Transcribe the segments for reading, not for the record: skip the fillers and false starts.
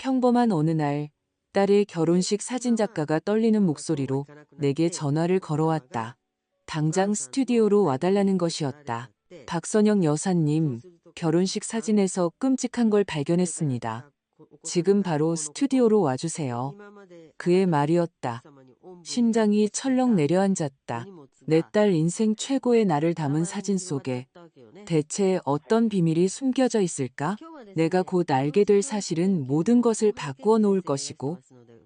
평범한 어느 날, 딸의 결혼식 사진작가가 떨리는 목소리로 내게 전화를 걸어왔다. 당장 스튜디오로 와달라는 것이었다. 박선영 여사님, 결혼식 사진에서 끔찍한 걸 발견했습니다. 지금 바로 스튜디오로 와주세요. 그의 말이었다. 심장이 철렁 내려앉았다. 내 딸 인생 최고의 날을 담은 사진 속에 대체 어떤 비밀이 숨겨져 있을까? 내가 곧 알게 될 사실은 모든 것을 바꾸어 놓을 것이고,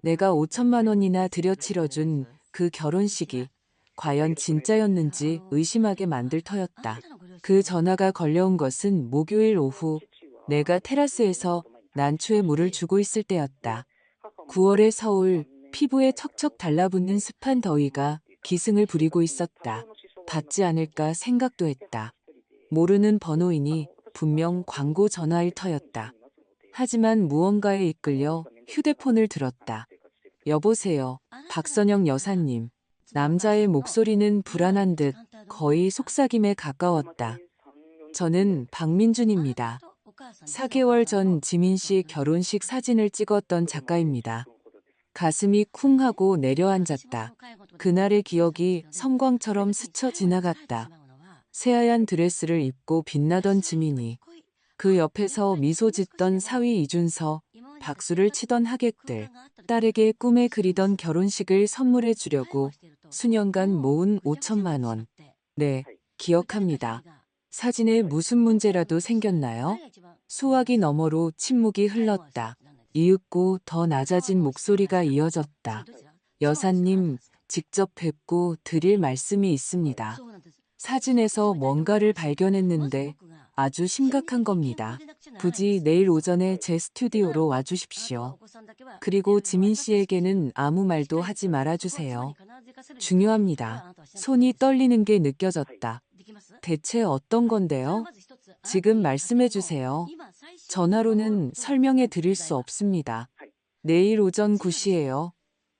내가 5천만 원이나 들여 치러준 그 결혼식이 과연 진짜였는지 의심하게 만들 터였다. 그 전화가 걸려온 것은 목요일 오후, 내가 테라스에서 난초에 물을 주고 있을 때였다. 9월의 서울, 피부에 척척 달라붙는 습한 더위가 기승을 부리고 있었다. 받지 않을까 생각도 했다. 모르는 번호이니 분명 광고 전화일 터였다. 하지만 무언가에 이끌려 휴대폰을 들었다. 여보세요, 박선영 여사님. 남자의 목소리는 불안한 듯 거의 속삭임에 가까웠다. 저는 박민준입니다. 4개월 전 지민 씨 결혼식 사진을 찍었던 작가입니다. 가슴이 쿵 하고 내려앉았다. 그날의 기억이 섬광처럼 스쳐 지나갔다. 새하얀 드레스를 입고 빛나던 지민이, 그 옆에서 미소 짓던 사위 이준서, 박수를 치던 하객들, 딸에게 꿈에 그리던 결혼식을 선물해 주려고 수년간 모은 5천만 원. 네, 기억합니다. 사진에 무슨 문제라도 생겼나요? 수화기 너머로 침묵이 흘렀다. 이윽고 더 낮아진 목소리가 이어졌다. 여사님, 직접 뵙고 드릴 말씀이 있습니다. 사진에서 뭔가를 발견했는데 아주 심각한 겁니다. 부디 내일 오전에 제 스튜디오로 와주십시오. 그리고 지민 씨에게는 아무 말도 하지 말아주세요. 중요합니다. 손이 떨리는 게 느껴졌다. 대체 어떤 건데요? 지금 말씀해 주세요. 전화로는 설명해 드릴 수 없습니다. 내일 오전 9시예요.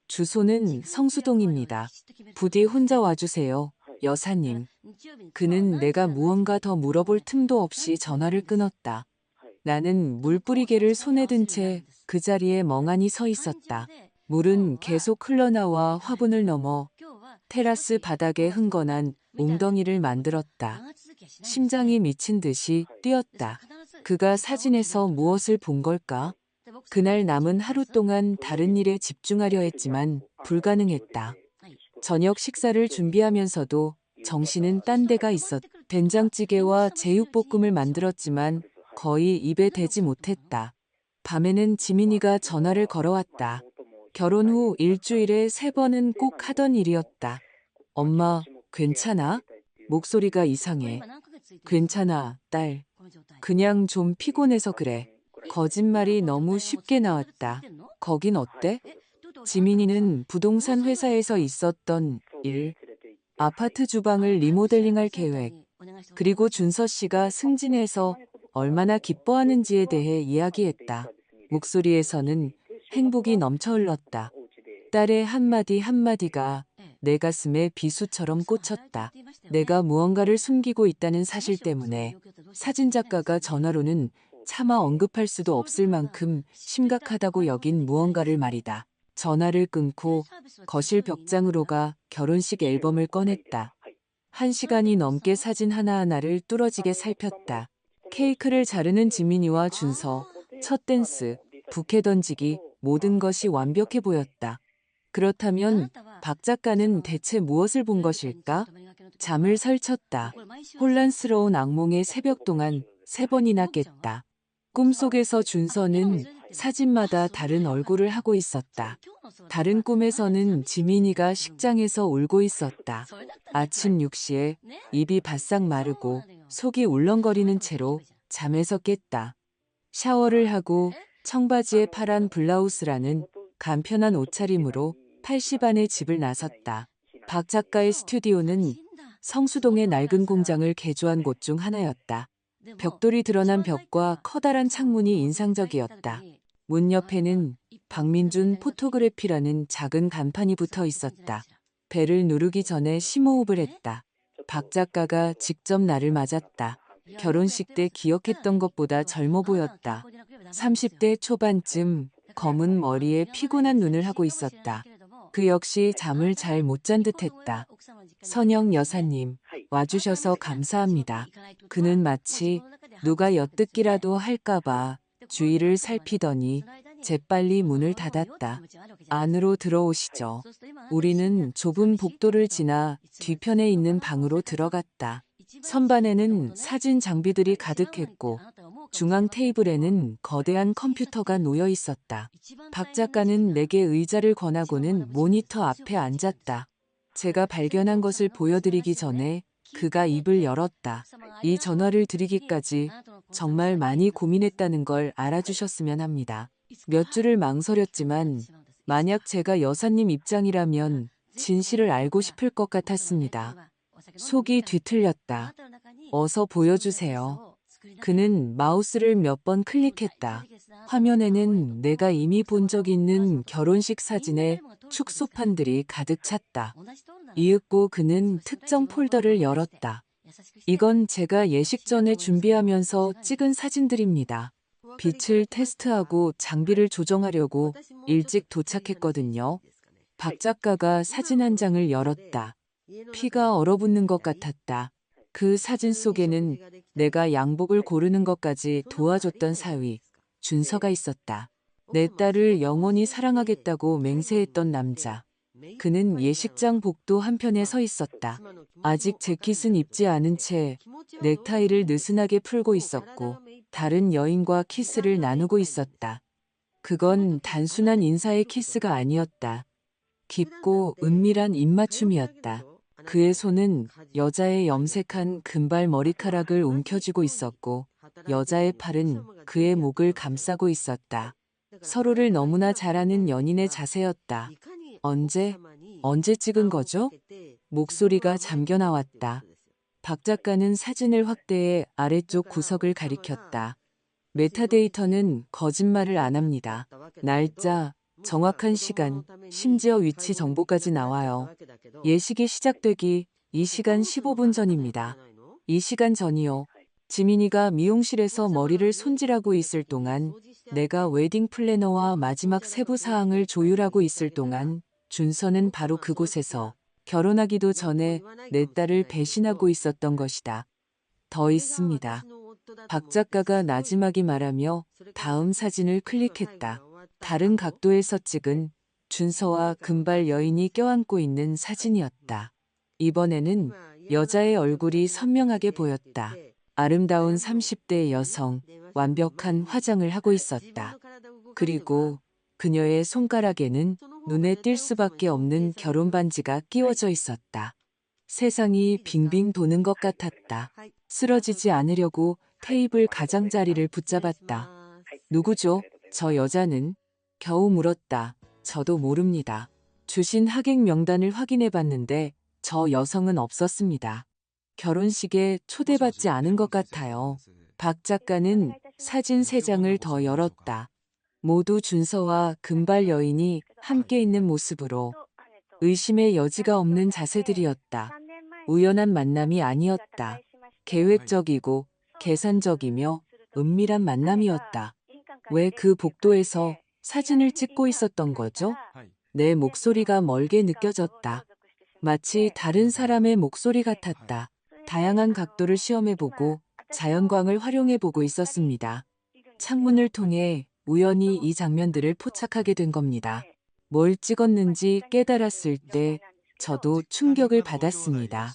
주소는 성수동입니다. 부디 혼자 와주세요, 여사님. 그는 내가 무언가 더 물어볼 틈도 없이 전화를 끊었다. 나는 물뿌리개를 손에 든 채 그 자리에 멍하니 서 있었다. 물은 계속 흘러나와 화분을 넘어 테라스 바닥에 흥건한 웅덩이를 만들었다. 심장이 미친 듯이 뛰었다. 그가 사진에서 무엇을 본 걸까? 그날 남은 하루 동안 다른 일에 집중하려 했지만 불가능했다. 저녁 식사를 준비하면서도 정신은 딴 데가 있었다. 된장찌개와 제육볶음을 만들었지만 거의 입에 대지 못했다. 밤에는 지민이가 전화를 걸어왔다. 결혼 후 일주일에 3번은 꼭 하던 일이었다. 엄마, 괜찮아? 목소리가 이상해. 괜찮아, 딸. 그냥 좀 피곤해서 그래. 거짓말이 너무 쉽게 나왔다. 거긴 어때? 지민이는 부동산 회사에서 있었던 일, 아파트 주방을 리모델링할 계획, 그리고 준서 씨가 승진해서 얼마나 기뻐하는지에 대해 이야기했다. 목소리에서는 행복이 넘쳐 흘렀다. 딸의 한마디 한마디가 내 가슴에 비수처럼 꽂혔다. 내가 무언가를 숨기고 있다는 사실 때문에 사진작가가 전화로는 차마 언급할 수도 없을 만큼 심각하다고 여긴 무언가를 말이다. 전화를 끊고 거실 벽장으로 가 결혼식 앨범을 꺼냈다. 1시간이 넘게 사진 하나하나를 뚫어지게 살폈다. 케이크를 자르는 지민이와 준서, 첫 댄스, 부케 던지기, 모든 것이 완벽해 보였다. 그렇다면 박 작가는 대체 무엇을 본 것일까? 잠을 설쳤다. 혼란스러운 악몽의 새벽 동안 3번이나 깼다. 꿈속에서 준서는 사진마다 다른 얼굴을 하고 있었다. 다른 꿈에서는 지민이가 식장에서 울고 있었다. 아침 6시에 입이 바싹 마르고 속이 울렁거리는 채로 잠에서 깼다. 샤워를 하고 청바지에 파란 블라우스라는 간편한 옷차림으로 8시 반에 집을 나섰다. 박 작가의 스튜디오는 성수동의 낡은 공장을 개조한 곳 중 하나였다. 벽돌이 드러난 벽과 커다란 창문이 인상적이었다. 문 옆에는 박민준 포토그래피라는 작은 간판이 붙어 있었다. 벨을 누르기 전에 심호흡을 했다. 박 작가가 직접 나를 맞았다. 결혼식 때 기억했던 것보다 젊어 보였다. 30대 초반쯤 검은 머리에 피곤한 눈을 하고 있었다. 그 역시 잠을 잘 못 잔 듯했다. 선영 여사님, 와주셔서 감사합니다. 그는 마치 누가 엿듣기라도 할까봐 주위를 살피더니 재빨리 문을 닫았다. 안으로 들어오시죠. 우리는 좁은 복도를 지나 뒤편에 있는 방으로 들어갔다. 선반에는 사진 장비들이 가득했고 중앙 테이블에는 거대한 컴퓨터가 놓여 있었다. 박 작가는 내게 의자를 권하고는 모니터 앞에 앉았다. 제가 발견한 것을 보여드리기 전에 그가 입을 열었다. 이 전화를 드리기까지 정말 많이 고민했다는 걸 알아주셨으면 합니다. 몇 주를 망설였지만 만약 제가 여사님 입장이라면 진실을 알고 싶을 것 같았습니다. 속이 뒤틀렸다. 어서 보여주세요. 그는 마우스를 몇 번 클릭했다. 화면에는 내가 이미 본 적 있는 결혼식 사진의 축소판들이 가득 찼다. 이윽고 그는 특정 폴더를 열었다. 이건 제가 예식 전에 준비하면서 찍은 사진들입니다. 빛을 테스트하고 장비를 조정하려고 일찍 도착했거든요. 박 작가가 사진 한 장을 열었다. 피가 얼어붙는 것 같았다. 그 사진 속에는 내가 양복을 고르는 것까지 도와줬던 사위, 준서가 있었다. 내 딸을 영원히 사랑하겠다고 맹세했던 남자. 그는 예식장 복도 한편에 서 있었다. 아직 재킷은 입지 않은 채 넥타이를 느슨하게 풀고 있었고 다른 여인과 키스를 나누고 있었다. 그건 단순한 인사의 키스가 아니었다. 깊고 은밀한 입맞춤이었다. 그의 손은 여자의 염색한 금발 머리카락을 움켜쥐고 있었고 여자의 팔은 그의 목을 감싸고 있었다. 서로를 너무나 잘 아는 연인의 자세였다. 언제 찍은 거죠? 목소리가 잠겨 나왔다. 박 작가는 사진을 확대해 아래쪽 구석을 가리켰다. 메타데이터는 거짓말을 안 합니다. 날짜, 정확한 시간, 심지어 위치 정보까지 나와요. 예식이 시작되기 2시간 15분 전입니다. 2시간 전이요. 지민이가 미용실에서 머리를 손질하고 있을 동안, 내가 웨딩 플래너와 마지막 세부 사항을 조율하고 있을 동안 준서는 바로 그곳에서 결혼하기도 전에 내 딸을 배신하고 있었던 것이다. 더 있습니다. 박 작가가 나지막이 말하며 다음 사진을 클릭했다. 다른 각도에서 찍은 준서와 금발 여인이 껴안고 있는 사진이었다. 이번에는 여자의 얼굴이 선명하게 보였다. 아름다운 30대 여성, 완벽한 화장을 하고 있었다. 그리고 그녀의 손가락에는 눈에 띌 수밖에 없는 결혼 반지가 끼워져 있었다. 세상이 빙빙 도는 것 같았다. 쓰러지지 않으려고 테이블 가장자리를 붙잡았다. 누구죠? 저 여자는? 겨우 물었다. 저도 모릅니다. 주신 하객 명단을 확인해 봤는데 저 여성은 없었습니다. 결혼식에 초대받지 않은 것 같아요. 박 작가는 사진 3장을 더 열었다. 모두 준서와 금발 여인이 함께 있는 모습으로 의심의 여지가 없는 자세들이었다. 우연한 만남이 아니었다. 계획적이고 계산적이며 은밀한 만남이었다. 왜 그 복도에서 사진을 찍고 있었던 거죠? 내 목소리가 멀게 느껴졌다. 마치 다른 사람의 목소리 같았다. 다양한 각도를 시험해보고 자연광을 활용해보고 있었습니다. 창문을 통해 우연히 이 장면들을 포착하게 된 겁니다. 뭘 찍었는지 깨달았을 때 저도 충격을 받았습니다.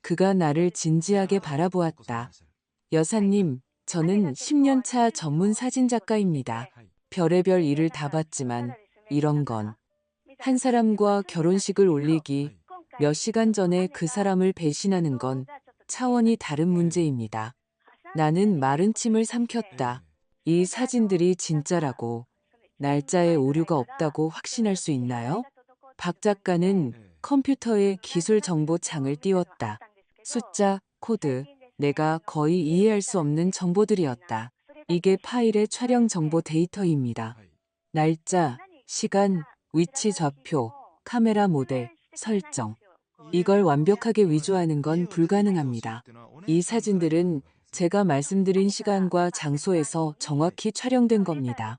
그가 나를 진지하게 바라보았다. 여사님, 저는 10년 차 전문 사진작가입니다. 별의별 일을 다 봤지만 이런 건 한 사람과 결혼식을 올리기 몇 시간 전에 그 사람을 배신하는 건 차원이 다른 문제입니다. 나는 마른 침을 삼켰다. 이 사진들이 진짜라고 날짜에 오류가 없다고 확신할 수 있나요? 박 작가는 컴퓨터에 기술 정보 창을 띄웠다. 숫자, 코드, 내가 거의 이해할 수 없는 정보들이었다. 이게 파일의 촬영 정보 데이터입니다. 날짜, 시간, 위치 좌표, 카메라 모델, 설정. 이걸 완벽하게 위조하는 건 불가능합니다. 이 사진들은 제가 말씀드린 시간과 장소에서 정확히 촬영된 겁니다.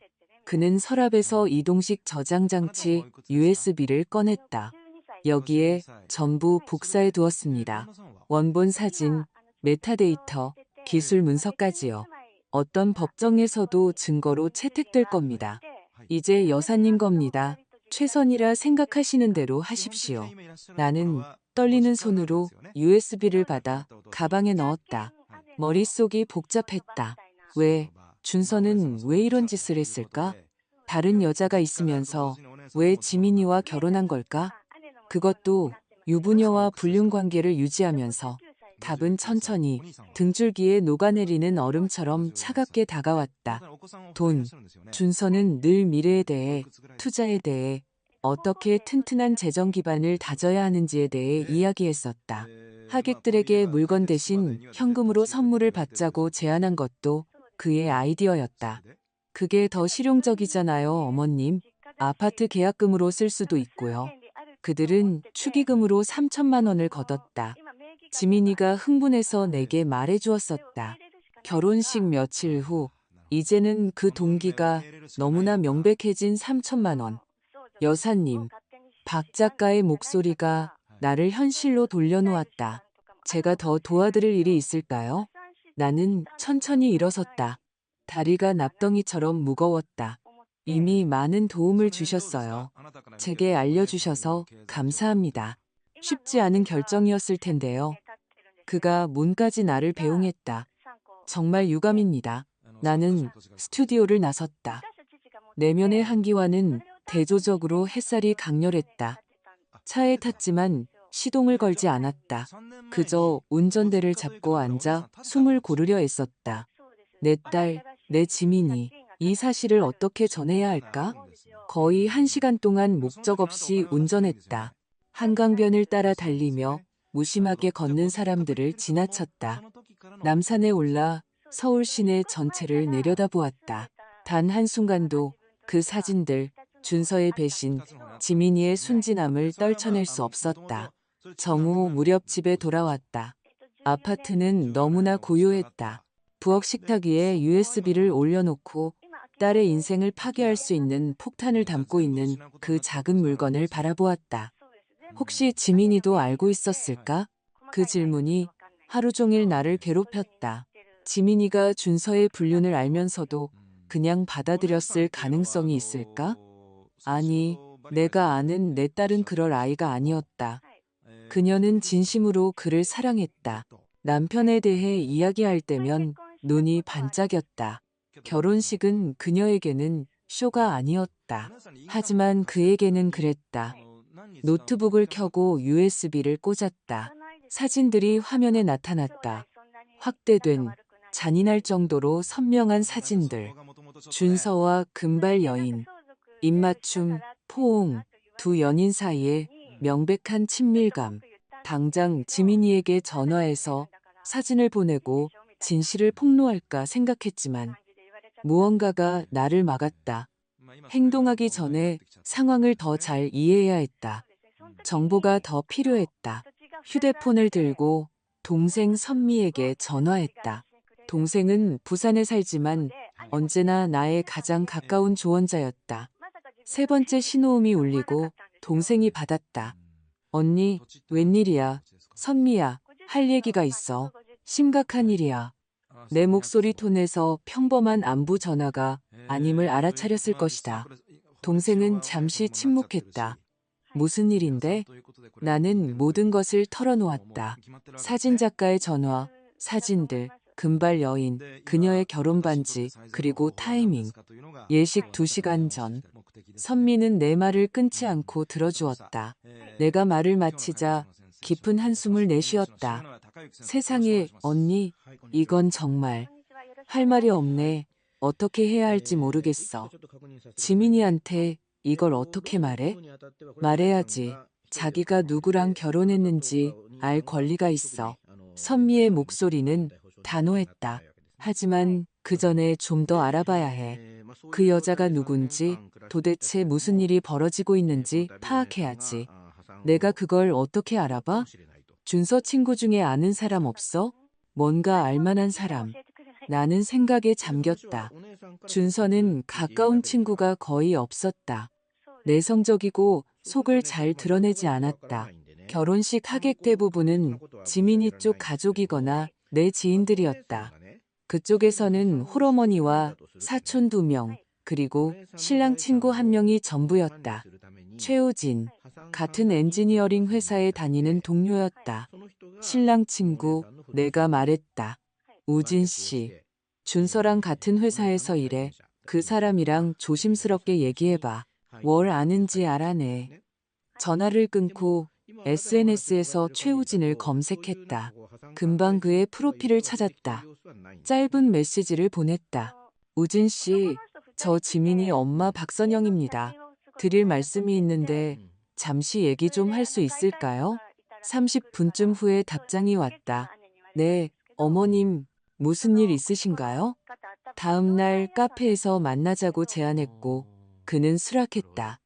그는 서랍에서 이동식 저장 장치 USB를 꺼냈다. 여기에 전부 복사해 두었습니다. 원본 사진, 메타데이터, 기술 문서까지요. 어떤 법정에서도 증거로 채택될 겁니다. 이제 여사님 겁니다. 최선이라 생각하시는 대로 하십시오. 나는 떨리는 손으로 USB를 받아 가방에 넣었다. 머릿속이 복잡했다. 준서는 왜 이런 짓을 했을까? 다른 여자가 있으면서 왜 지민이와 결혼한 걸까? 그것도 유부녀와 불륜 관계를 유지하면서. 답은 천천히 등줄기에 녹아내리는 얼음처럼 차갑게 다가왔다. 돈. 준서는 늘 미래에 대해, 투자에 대해, 어떻게 튼튼한 재정 기반을 다져야 하는지에 대해 이야기했었다. 하객들에게 물건 대신 현금으로 선물을 받자고 제안한 것도 그의 아이디어였다. 그게 더 실용적이잖아요, 어머님. 아파트 계약금으로 쓸 수도 있고요. 그들은 축의금으로 3천만 원을 거뒀다. 지민이가 흥분해서 내게 말해주었었다. 결혼식 며칠 후, 이제는 그 동기가 너무나 명백해진 3천만 원. 여사님, 박 작가의 목소리가 나를 현실로 돌려놓았다. 제가 더 도와드릴 일이 있을까요? 나는 천천히 일어섰다. 다리가 납덩이처럼 무거웠다. 이미 많은 도움을 주셨어요. 제게 알려주셔서 감사합니다. 쉽지 않은 결정이었을 텐데요. 그가 문까지 나를 배웅했다. 정말 유감입니다. 나는 스튜디오를 나섰다. 내면의 한기와는 대조적으로 햇살이 강렬했다. 차에 탔지만 시동을 걸지 않았다. 그저 운전대를 잡고 앉아 숨을 고르려 애썼다. 내 딸, 내 지민이 이 사실을 어떻게 전해야 할까? 거의 1시간 동안 목적 없이 운전했다. 한강변을 따라 달리며 무심하게 걷는 사람들을 지나쳤다. 남산에 올라 서울 시내 전체를 내려다보았다. 단 한순간도 그 사진들, 준서의 배신, 지민이의 순진함을 떨쳐낼 수 없었다. 정오 무렵 집에 돌아왔다. 아파트는 너무나 고요했다. 부엌 식탁 위에 USB를 올려놓고 딸의 인생을 파괴할 수 있는 폭탄을 담고 있는 그 작은 물건을 바라보았다. 혹시 지민이도 알고 있었을까? 그 질문이 하루 종일 나를 괴롭혔다. 지민이가 준서의 불륜을 알면서도 그냥 받아들였을 가능성이 있을까? 아니, 내가 아는 내 딸은 그럴 아이가 아니었다. 그녀는 진심으로 그를 사랑했다. 남편에 대해 이야기할 때면 눈이 반짝였다. 결혼식은 그녀에게는 쇼가 아니었다. 하지만 그에게는 그랬다. 노트북을 켜고 USB를 꽂았다. 사진들이 화면에 나타났다. 확대된, 잔인할 정도로 선명한 사진들. 준서와 금발 여인, 입맞춤, 포옹, 두 연인 사이에 명백한 친밀감. 당장 지민이에게 전화해서 사진을 보내고 진실을 폭로할까 생각했지만 무언가가 나를 막았다. 행동하기 전에 상황을 더 잘 이해해야 했다. 정보가 더 필요했다. 휴대폰을 들고 동생 선미에게 전화했다. 동생은 부산에 살지만 언제나 나의 가장 가까운 조언자였다. 세 번째 신호음이 울리고 동생이 받았다. 언니, 웬일이야? 선미야, 할 얘기가 있어. 심각한 일이야. 내 목소리 톤에서 평범한 안부 전화가 아님을 알아차렸을 것이다. 동생은 잠시 침묵했다. 무슨 일인데? 나는 모든 것을 털어놓았다. 사진작가의 전화, 사진들, 금발 여인, 그녀의 결혼 반지, 그리고 타이밍. 예식 2시간 전. 선미는 내 말을 끊지 않고 들어주었다. 내가 말을 마치자 깊은 한숨을 내쉬었다. 세상에, 언니, 이건 정말. 할 말이 없네. 어떻게 해야 할지 모르겠어. 지민이한테 이걸 어떻게 말해? 말해야지. 자기가 누구랑 결혼했는지 알 권리가 있어. 선미의 목소리는 단호했다. 하지만 그 전에 좀 더 알아봐야 해. 그 여자가 누군지, 도대체 무슨 일이 벌어지고 있는지 파악해야지. 내가 그걸 어떻게 알아봐? 준서 친구 중에 아는 사람 없어? 뭔가 알만한 사람. 나는 생각에 잠겼다. 준서는 가까운 친구가 거의 없었다. 내성적이고 속을 잘 드러내지 않았다. 결혼식 하객 대부분은 지민이 쪽 가족이거나 내 지인들이었다. 그쪽에서는 홀어머니와 사촌 2명, 그리고 신랑 친구 1명이 전부였다. 최우진, 같은 엔지니어링 회사에 다니는 동료였다. 신랑 친구, 내가 말했다. 우진 씨, 준서랑 같은 회사에서 일해. 그 사람이랑 조심스럽게 얘기해봐. 뭘 아는지 알아내. 전화를 끊고 SNS에서 최우진을 검색했다. 금방 그의 프로필을 찾았다. 짧은 메시지를 보냈다. 우진 씨, 저 지민이 엄마 박선영입니다. 드릴 말씀이 있는데 잠시 얘기 좀 할 수 있을까요? 30분쯤 후에 답장이 왔다. 네, 어머님, 무슨 일 있으신가요? 다음 날 카페에서 만나자고 제안했고 그는 수락했다.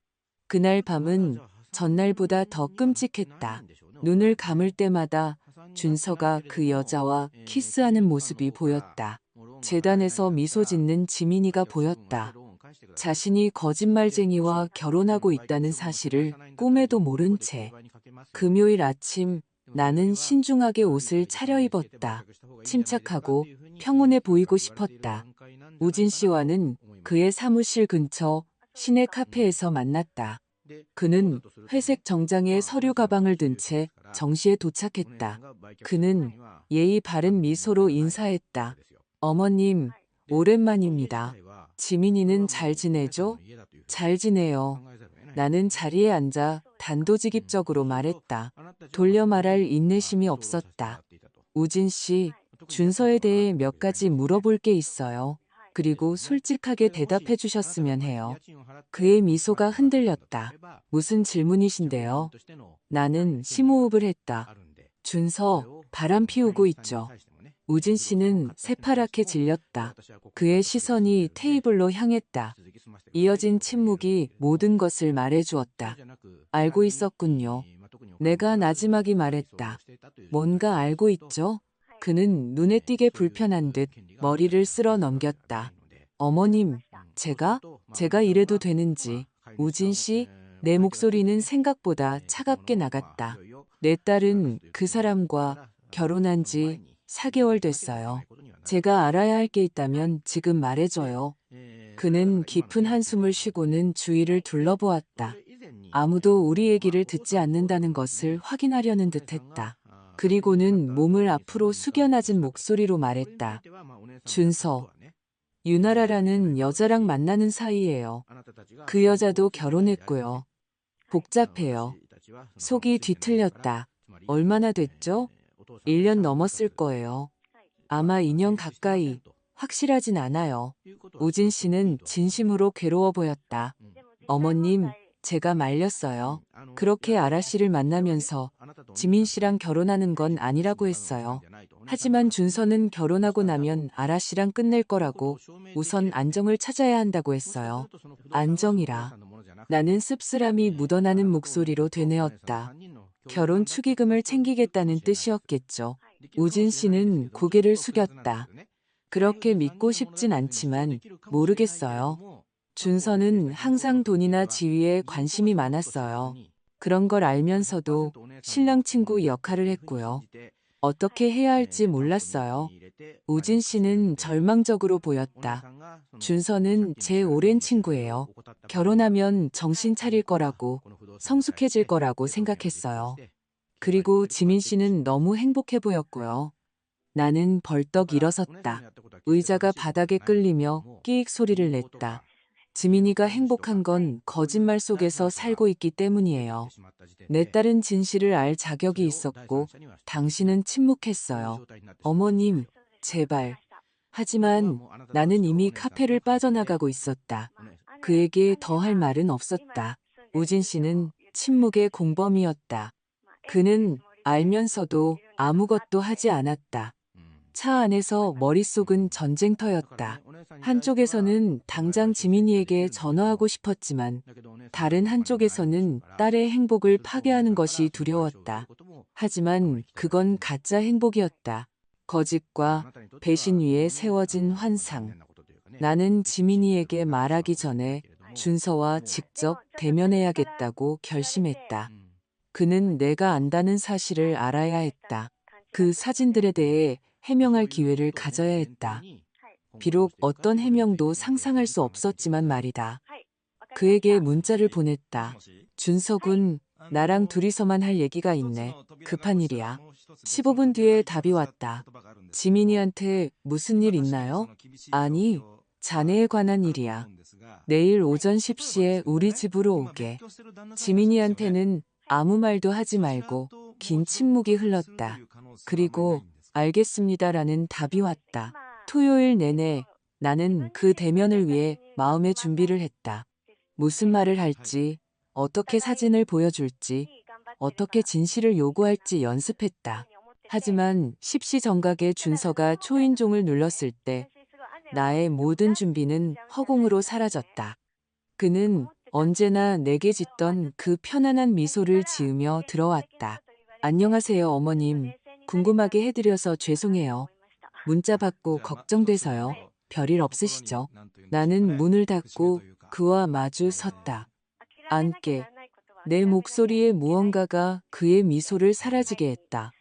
그날 밤은 전날보다 더 끔찍했다. 눈을 감을 때마다 준서가 그 여자와 키스하는 모습이 보였다. 재단에서 미소 짓는 지민이가 보였다. 자신이 거짓말쟁이와 결혼하고 있다는 사실을 꿈에도 모른 채. 금요일 아침 나는 신중하게 옷을 차려입었다. 침착하고 평온해 보이고 싶었다. 우진 씨와는 그의 사무실 근처 시내 카페에서 만났다. 그는 회색 정장에 서류 가방을 든 채 정시에 도착했다. 그는 예의 바른 미소로 인사했다. 어머님, 오랜만입니다. 지민이는 잘 지내죠? 잘 지내요. 나는 자리에 앉아 단도직입적으로 말했다. 돌려 말할 인내심이 없었다. 우진 씨, 준서에 대해 몇 가지 물어볼 게 있어요. 그리고 솔직하게 대답해 주셨으면 해요. 그의 미소가 흔들렸다. 무슨 질문이신데요? 나는 심호흡을 했다. 준서, 바람 피우고 있죠. 우진 씨는 새파랗게 질렸다. 그의 시선이 테이블로 향했다. 이어진 침묵이 모든 것을 말해주었다. 알고 있었군요. 내가 나지막이 말했다. 뭔가 알고 있죠? 그는 눈에 띄게 불편한 듯 머리를 쓸어 넘겼다. 어머님, 제가 이래도 되는지. 우진 씨, 내 목소리는 생각보다 차갑게 나갔다. 내 딸은 그 사람과 결혼한 지 4개월 됐어요. 제가 알아야 할 게 있다면 지금 말해줘요. 그는 깊은 한숨을 쉬고는 주위를 둘러보았다. 아무도 우리 얘기를 듣지 않는다는 것을 확인하려는 듯했다. 그리고는 몸을 앞으로 숙여 낮은 목소리로 말했다. 준서, 유나라라는 여자랑 만나는 사이예요. 그 여자도 결혼했고요. 복잡해요. 속이 뒤틀렸다. 얼마나 됐죠? 1년 넘었을 거예요. 아마 2년 가까이. 확실하진 않아요. 우진 씨는 진심으로 괴로워 보였다. 어머님, 제가 말렸어요. 그렇게 아라 씨를 만나면서 지민 씨랑 결혼하는 건 아니라고 했어요. 하지만 준서는 결혼하고 나면 아라 씨랑 끝낼 거라고 우선 안정을 찾아야 한다고 했어요. 안정이라. 나는 씁쓸함이 묻어나는 목소리로 되뇌었다. 결혼 축의금을 챙기겠다는 뜻이었겠죠. 우진 씨는 고개를 숙였다. 그렇게 믿고 싶진 않지만 모르겠어요. 준서는 항상 돈이나 지위에 관심이 많았어요. 그런 걸 알면서도 신랑 친구 역할을 했고요. 어떻게 해야 할지 몰랐어요. 우진 씨는 절망적으로 보였다. 준서는 제 오랜 친구예요. 결혼하면 정신 차릴 거라고, 성숙해질 거라고 생각했어요. 그리고 지민 씨는 너무 행복해 보였고요. 나는 벌떡 일어섰다. 의자가 바닥에 끌리며 끼익 소리를 냈다. 지민이가 행복한 건 거짓말 속에서 살고 있기 때문이에요. 내 딸은 진실을 알 자격이 있었고 당신은 침묵했어요. 어머님, 제발. 하지만 나는 이미 카페를 빠져나가고 있었다. 그에게 더 할 말은 없었다. 우진 씨는 침묵의 공범이었다. 그는 알면서도 아무것도 하지 않았다. 차 안에서 머릿속은 전쟁터였다. 한쪽에서는 당장 지민이에게 전화하고 싶었지만 다른 한쪽에서는 딸의 행복을 파괴하는 것이 두려웠다. 하지만 그건 가짜 행복이었다. 거짓과 배신 위에 세워진 환상. 나는 지민이에게 말하기 전에 준서와 직접 대면해야겠다고 결심했다. 그는 내가 안다는 사실을 알아야 했다. 그 사진들에 대해 해명할 기회를 가져야 했다. 비록 어떤 해명도 상상할 수 없었지만 말이다. 그에게 문자를 보냈다. 준서군, 나랑 둘이서만 할 얘기가 있네. 급한 일이야. 15분 뒤에 답이 왔다. 지민이한테 무슨 일 있나요? 아니, 자네에 관한 일이야. 내일 오전 10시에 우리 집으로 오게. 지민이한테는 아무 말도 하지 말고 긴 침묵이 흘렀다. 그리고 알겠습니다라는 답이 왔다. 토요일 내내 나는 그 대면을 위해 마음의 준비를 했다. 무슨 말을 할지, 어떻게 사진을 보여줄지, 어떻게 진실을 요구할지 연습했다. 하지만 10시 정각에 준서가 초인종을 눌렀을 때 나의 모든 준비는 허공으로 사라졌다. 그는 언제나 내게 짓던 그 편안한 미소를 지으며 들어왔다. 안녕하세요, 어머님. 궁금하게 해드려서 죄송해요. 문자 받고 걱정돼서요. 별일 없으시죠? 나는 문을 닫고 그와 마주 섰다. 앉게. 내 목소리에 무언가가 그의 미소를 사라지게 했다.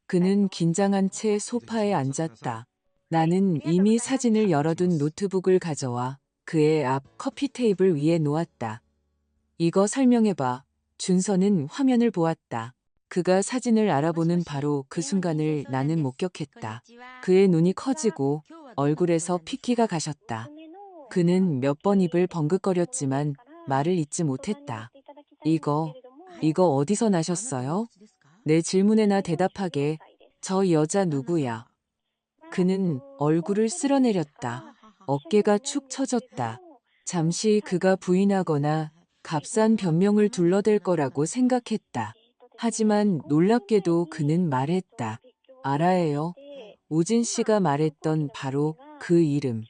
그는 긴장한 채 소파에 앉았다. 나는 이미 사진을 열어둔 노트북을 가져와 그의 앞 커피 테이블 위에 놓았다. 이거 설명해봐. 준서는 화면을 보았다. 그가 사진을 알아보는 바로 그 순간을 나는 목격했다. 그의 눈이 커지고 얼굴에서 핏기가 가셨다. 그는 몇 번 입을 번긋거렸지만 말을 잇지 못했다. 이거 어디서 나셨어요? 내 질문에나 대답하게. 저 여자 누구야? 그는 얼굴을 쓸어내렸다. 어깨가 축 처졌다. 잠시 그가 부인하거나 값싼 변명을 둘러댈 거라고 생각했다. 하지만 놀랍게도 그는 말했다. 알아요. 우진 씨가 말했던 바로 그 이름.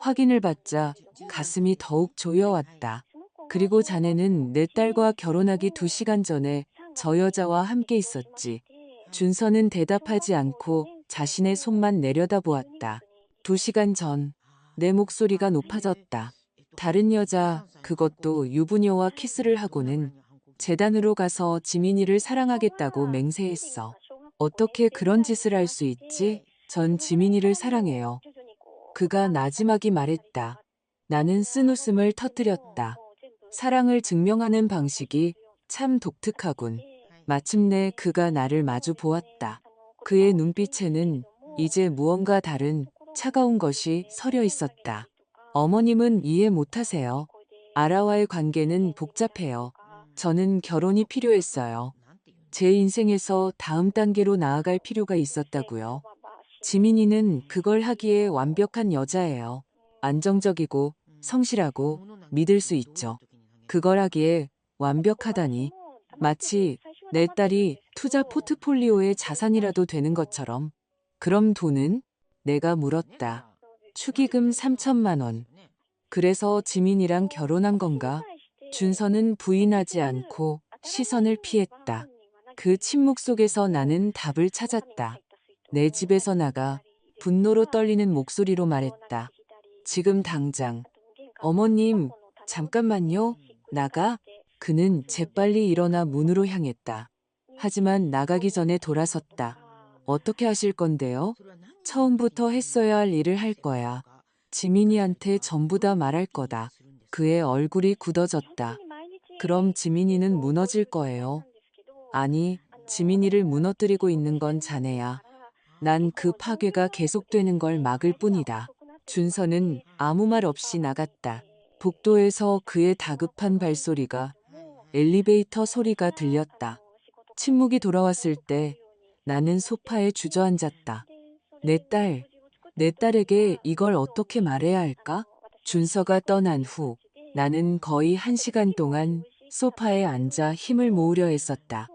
확인을 받자 가슴이 더욱 조여왔다. 그리고 자네는 내 딸과 결혼하기 2시간 전에 저 여자와 함께 있었지. 준서는 대답하지 않고 자신의 손만 내려다보았다. 2시간 전, 내 목소리가 높아졌다. 다른 여자, 그것도 유부녀와 키스를 하고는 재단으로 가서 지민이를 사랑하겠다고 맹세했어. 어떻게 그런 짓을 할 수 있지? 전 지민이를 사랑해요. 그가 나지막이 말했다. 나는 쓴웃음을 터뜨렸다. 사랑을 증명하는 방식이 참 독특하군. 마침내 그가 나를 마주 보았다. 그의 눈빛에는 이제 무언가 다른 차가운 것이 서려 있었다. 어머님은 이해 못하세요. 아라와의 관계는 복잡해요. 저는 결혼이 필요했어요. 제 인생에서 다음 단계로 나아갈 필요가 있었다고요. 지민이는 그걸 하기에 완벽한 여자예요. 안정적이고 성실하고 믿을 수 있죠. 그걸 하기에 완벽하다니. 마치 내 딸이 투자 포트폴리오의 자산이라도 되는 것처럼. 그럼 돈은? 내가 물었다. 축의금 3천만 원. 그래서 지민이랑 결혼한 건가? 준서는 부인하지 않고 시선을 피했다. 그 침묵 속에서 나는 답을 찾았다. 내 집에서 나가 분노로 떨리는 목소리로 말했다. 지금 당장. 어머님, 잠깐만요. 나가? 그는 재빨리 일어나 문으로 향했다. 하지만 나가기 전에 돌아섰다. 어떻게 하실 건데요? 처음부터 했어야 할 일을 할 거야. 지민이한테 전부 다 말할 거다. 그의 얼굴이 굳어졌다. 그럼 지민이는 무너질 거예요. 아니, 지민이를 무너뜨리고 있는 건 자네야. 난 그 파괴가 계속되는 걸 막을 뿐이다. 준서는 아무 말 없이 나갔다. 복도에서 그의 다급한 발소리가 엘리베이터 소리가 들렸다. 침묵이 돌아왔을 때 나는 소파에 주저앉았다. 내 딸에게 이걸 어떻게 말해야 할까? 준서가 떠난 후 나는 거의 1시간 동안 소파에 앉아 힘을 모으려 했었다.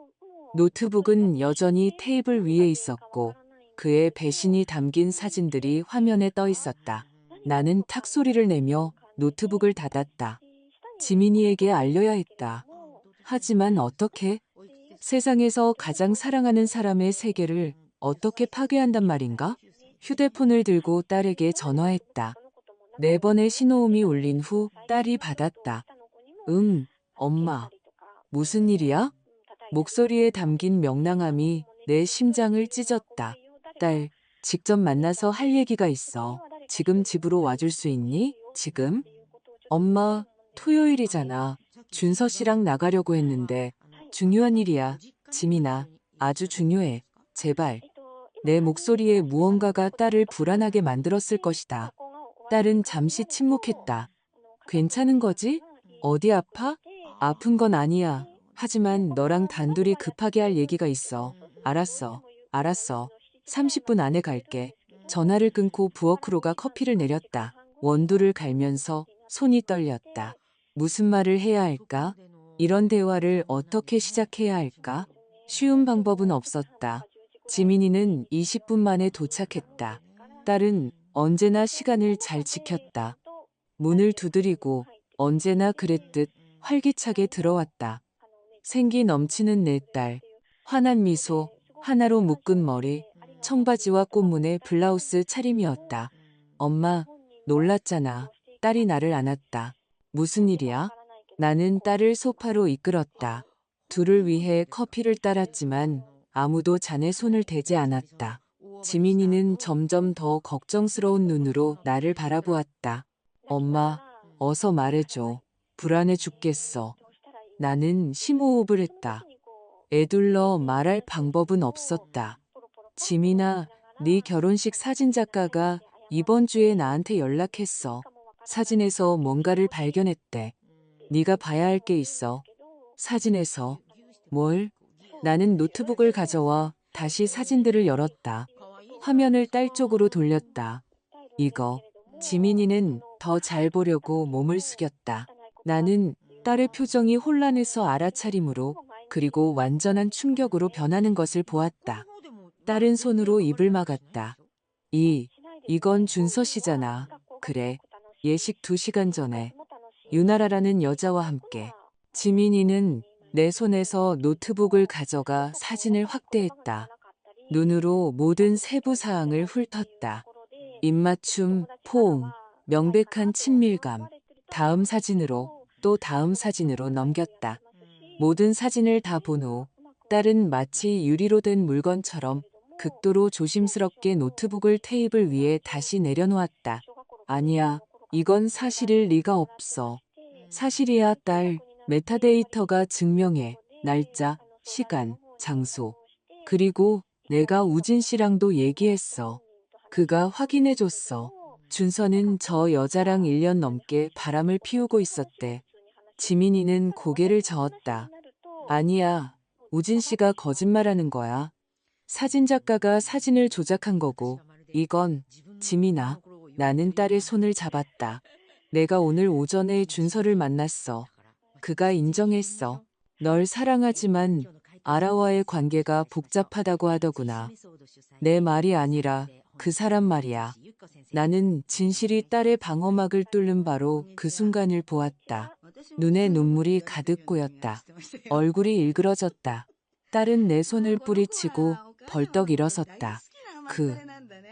노트북은 여전히 테이블 위에 있었고 그의 배신이 담긴 사진들이 화면에 떠 있었다. 나는 탁 소리를 내며 노트북을 닫았다. 지민이에게 알려야 했다. 하지만 어떻게? 세상에서 가장 사랑하는 사람의 세계를 어떻게 파괴한단 말인가? 휴대폰을 들고 딸에게 전화했다. 4번의 신호음이 울린 후 딸이 받았다. 엄마. 무슨 일이야? 목소리에 담긴 명랑함이 내 심장을 찢었다. 딸, 직접 만나서 할 얘기가 있어. 지금 집으로 와줄 수 있니? 지금? 엄마, 토요일이잖아. 준서 씨랑 나가려고 했는데 중요한 일이야. 지민아, 아주 중요해. 제발. 내 목소리에 무언가가 딸을 불안하게 만들었을 것이다. 딸은 잠시 침묵했다. 괜찮은 거지? 어디 아파? 아픈 건 아니야. 하지만 너랑 단둘이 급하게 할 얘기가 있어. 알았어. 알았어. 30분 안에 갈게. 전화를 끊고 부엌으로가 커피를 내렸다. 원두를 갈면서 손이 떨렸다. 무슨 말을 해야 할까? 이런 대화를 어떻게 시작해야 할까? 쉬운 방법은 없었다. 지민이는 20분 만에 도착했다. 딸은 언제나 시간을 잘 지켰다. 문을 두드리고 언제나 그랬듯 활기차게 들어왔다. 생기 넘치는 내 딸. 환한 미소, 하나로 묶은 머리, 청바지와 꽃무늬 블라우스 차림이었다. 엄마, 놀랐잖아. 딸이 나를 안았다. 무슨 일이야? 나는 딸을 소파로 이끌었다. 둘을 위해 커피를 따랐지만 아무도 잔에 손을 대지 않았다. 지민이는 점점 더 걱정스러운 눈으로 나를 바라보았다. 엄마, 어서 말해줘. 불안해 죽겠어. 나는 심호흡을 했다. 애둘러 말할 방법은 없었다. 지민아, 네 결혼식 사진작가가 이번 주에 나한테 연락했어. 사진에서 뭔가를 발견했대. 네가 봐야 할 게 있어. 사진에서. 뭘? 나는 노트북을 가져와 다시 사진들을 열었다. 화면을 딸 쪽으로 돌렸다. 이거. 지민이는 더 잘 보려고 몸을 숙였다. 나는 딸의 표정이 혼란해서 알아차림으로 그리고 완전한 충격으로 변하는 것을 보았다. 딸은 손으로 입을 막았다. 이건 준서 씨잖아. 그래. 예식 2시간 전에. 유나라라는 여자와 함께. 지민이는 내 손에서 노트북을 가져가 사진을 확대했다. 눈으로 모든 세부 사항을 훑었다. 입맞춤, 포옹, 명백한 친밀감. 다음 사진으로 또 다음 사진으로 넘겼다. 모든 사진을 다 본 후 딸은 마치 유리로 된 물건처럼 극도로 조심스럽게 노트북을 테이블 위에 다시 내려놓았다. 아니야, 이건 사실일 리가 없어. 사실이야, 딸. 메타데이터가 증명해. 날짜, 시간, 장소. 그리고 내가 우진 씨랑도 얘기했어. 그가 확인해줬어. 준서는 저 여자랑 1년 넘게 바람을 피우고 있었대. 지민이는 고개를 저었다. 아니야, 우진 씨가 거짓말하는 거야. 사진작가가 사진을 조작한 거고, 이건, 지민아, 나는 딸의 손을 잡았다. 내가 오늘 오전에 준서를 만났어. 그가 인정했어. 널 사랑하지만 아라와의 관계가 복잡하다고 하더구나. 내 말이 아니라 그 사람 말이야. 나는 진실이 딸의 방어막을 뚫는 바로 그 순간을 보았다. 눈에 눈물이 가득 고였다. 얼굴이 일그러졌다. 딸은 내 손을 뿌리치고 벌떡 일어섰다.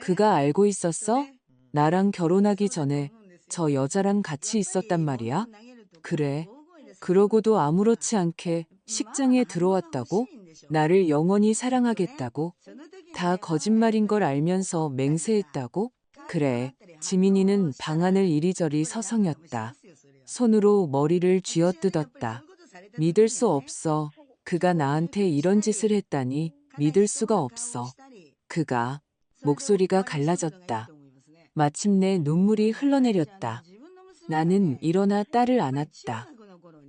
그가 알고 있었어? 나랑 결혼하기 전에 저 여자랑 같이 있었단 말이야? 그래. 그러고도 아무렇지 않게 식장에 들어왔다고? 나를 영원히 사랑하겠다고? 다 거짓말인 걸 알면서 맹세했다고? 그래. 지민이는 방 안을 이리저리 서성였다. 손으로 머리를 쥐어뜯었다. 믿을 수 없어. 그가 나한테 이런 짓을 했다니 믿을 수가 없어. 그가 목소리가 갈라졌다. 마침내 눈물이 흘러내렸다. 나는 일어나 딸을 안았다.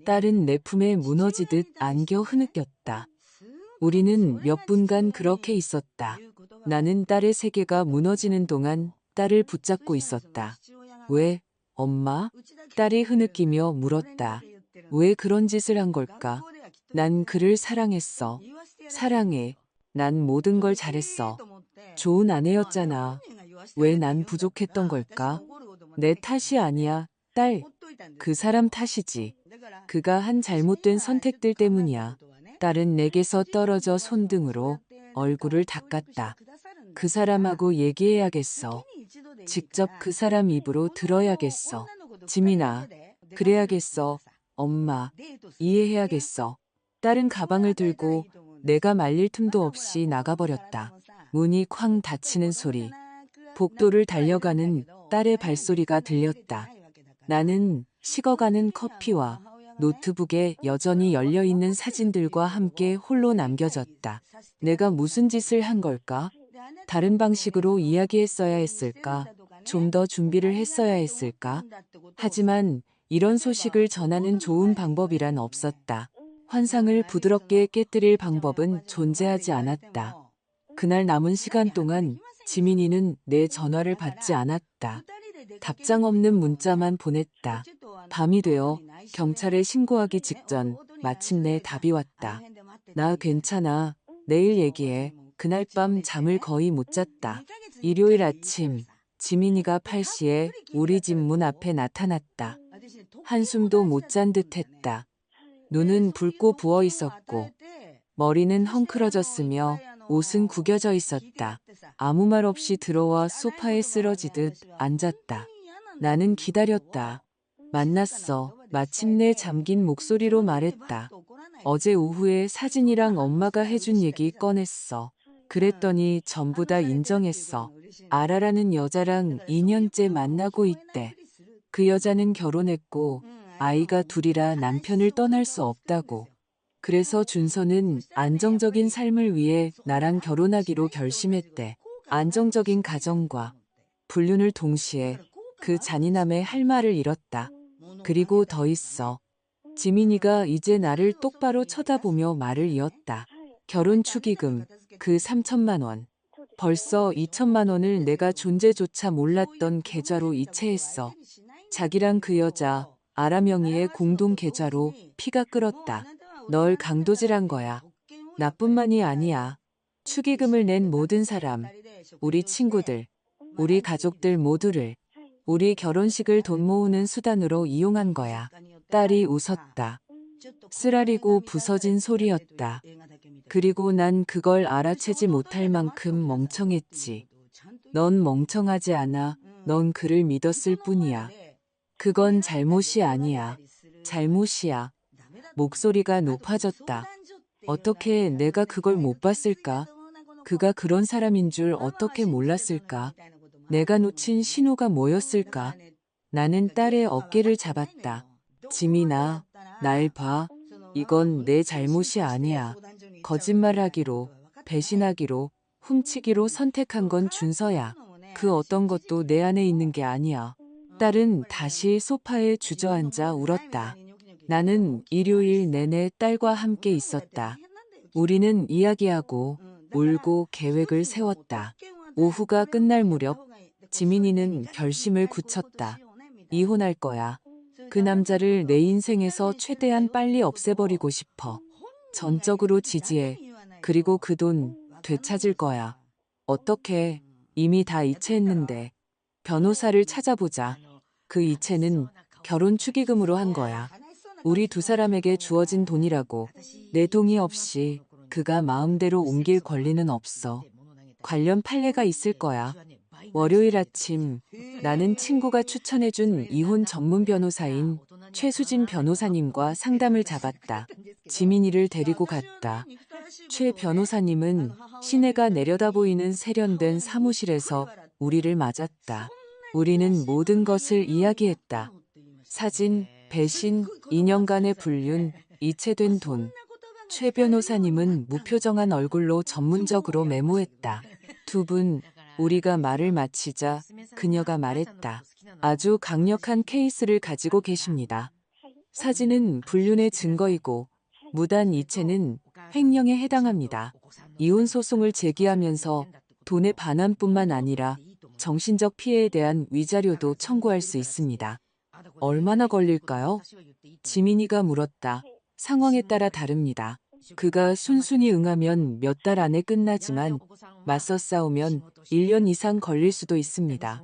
딸은 내 품에 무너지듯 안겨 흐느꼈다. 우리는 몇 분간 그렇게 있었다. 나는 딸의 세계가 무너지는 동안 딸을 붙잡고 있었다. 왜, 엄마? 딸이 흐느끼며 물었다. 왜 그런 짓을 한 걸까? 난 그를 사랑했어. 사랑해. 난 모든 걸 잘했어. 좋은 아내였잖아. 왜 난 부족했던 걸까? 내 탓이 아니야, 딸. 그 사람 탓이지. 그가 한 잘못된 선택들 때문이야. 딸은 내게서 떨어져 손등으로 얼굴을 닦았다. 그 사람하고 얘기해야겠어. 직접 그 사람 입으로 들어야겠어. 지민아, 그래야겠어. 엄마, 이해해야겠어. 딸은 가방을 들고 내가 말릴 틈도 없이 나가버렸다. 문이 쾅 닫히는 소리, 복도를 달려가는 딸의 발소리가 들렸다. 나는 식어가는 커피와 노트북에 여전히 열려있는 사진들과 함께 홀로 남겨졌다. 내가 무슨 짓을 한 걸까? 다른 방식으로 이야기했어야 했을까? 좀 더 준비를 했어야 했을까? 하지만 이런 소식을 전하는 좋은 방법이란 없었다. 환상을 부드럽게 깨뜨릴 방법은 존재하지 않았다. 그날 남은 시간 동안 지민이는 내 전화를 받지 않았다. 답장 없는 문자만 보냈다. 밤이 되어 경찰에 신고하기 직전 마침내 답이 왔다. 나 괜찮아. 내일 얘기해. 그날 밤 잠을 거의 못 잤다. 일요일 아침 지민이가 8시에 우리 집 문 앞에 나타났다. 한숨도 못 잔 듯했다. 눈은 붉고 부어 있었고 머리는 헝클어졌으며 옷은 구겨져 있었다. 아무 말 없이 들어와 소파에 쓰러지듯 앉았다. 나는 기다렸다. 만났어. 마침내 잠긴 목소리로 말했다. 어제 오후에 사진이랑 엄마가 해준 얘기 꺼냈어. 그랬더니 전부 다 인정했어. 아라라는 여자랑 2년째 만나고 있대. 그 여자는 결혼했고 아이가 둘이라 남편을 떠날 수 없다고. 그래서 준서는 안정적인 삶을 위해 나랑 결혼하기로 결심했대. 안정적인 가정과 불륜을 동시에 그 잔인함에 할 말을 잃었다. 그리고 더 있어. 지민이가 이제 나를 똑바로 쳐다보며 말을 이었다. 결혼 축의금, 그 3천만 원. 벌써 2천만 원을 내가 존재조차 몰랐던 계좌로 이체했어. 자기랑 그 여자, 아라 명의의 공동 계좌로 피가 끓었다. 널 강도질한 거야. 나뿐만이 아니야. 축의금을 낸 모든 사람, 우리 친구들, 우리 가족들 모두를 우리 결혼식을 돈 모으는 수단으로 이용한 거야. 딸이 웃었다. 쓰라리고 부서진 소리였다. 그리고 난 그걸 알아채지 못할 만큼 멍청했지. 넌 멍청하지 않아. 넌 그를 믿었을 뿐이야. 그건 잘못이 아니야. 잘못이야. 목소리가 높아졌다. 어떻게 내가 그걸 못 봤을까? 그가 그런 사람인 줄 어떻게 몰랐을까? 내가 놓친 신호가 뭐였을까? 나는 딸의 어깨를 잡았다. 지민아, 날 봐. 이건 내 잘못이 아니야. 거짓말하기로, 배신하기로, 훔치기로 선택한 건 준서야. 그 어떤 것도 내 안에 있는 게 아니야. 딸은 다시 소파에 주저앉아 울었다. 나는 일요일 내내 딸과 함께 있었다. 우리는 이야기하고 울고 계획을 세웠다. 오후가 끝날 무렵 지민이는 결심을 굳혔다. 이혼할 거야. 그 남자를 내 인생에서 최대한 빨리 없애버리고 싶어. 전적으로 지지해. 그리고 그 돈 되찾을 거야. 어떻게? 이미 다 이체했는데. 변호사를 찾아보자. 그 이체는 결혼 축의금으로 한 거야. 우리 두 사람에게 주어진 돈이라고. 내 동의 없이 그가 마음대로 옮길 권리는 없어. 관련 판례가 있을 거야. 월요일 아침 나는 친구가 추천해준 이혼 전문 변호사인 최수진 변호사님과 상담을 잡았다. 지민이를 데리고 갔다. 최 변호사님은 시내가 내려다 보이는 세련된 사무실에서 우리를 맞았다. 우리는 모든 것을 이야기했다. 사진, 배신, 2년간의 불륜, 이체된 돈. 최 변호사님은 무표정한 얼굴로 전문적으로 메모했다. 두 분, 우리가 말을 마치자 그녀가 말했다. 아주 강력한 케이스를 가지고 계십니다. 사진은 불륜의 증거이고 무단 이체는 횡령에 해당합니다. 이혼 소송을 제기하면서 돈의 반환뿐만 아니라 정신적 피해에 대한 위자료도 청구할 수 있습니다. 얼마나 걸릴까요? 지민이가 물었다. 상황에 따라 다릅니다. 그가 순순히 응하면 몇 달 안에 끝나지만 맞서 싸우면 1년 이상 걸릴 수도 있습니다.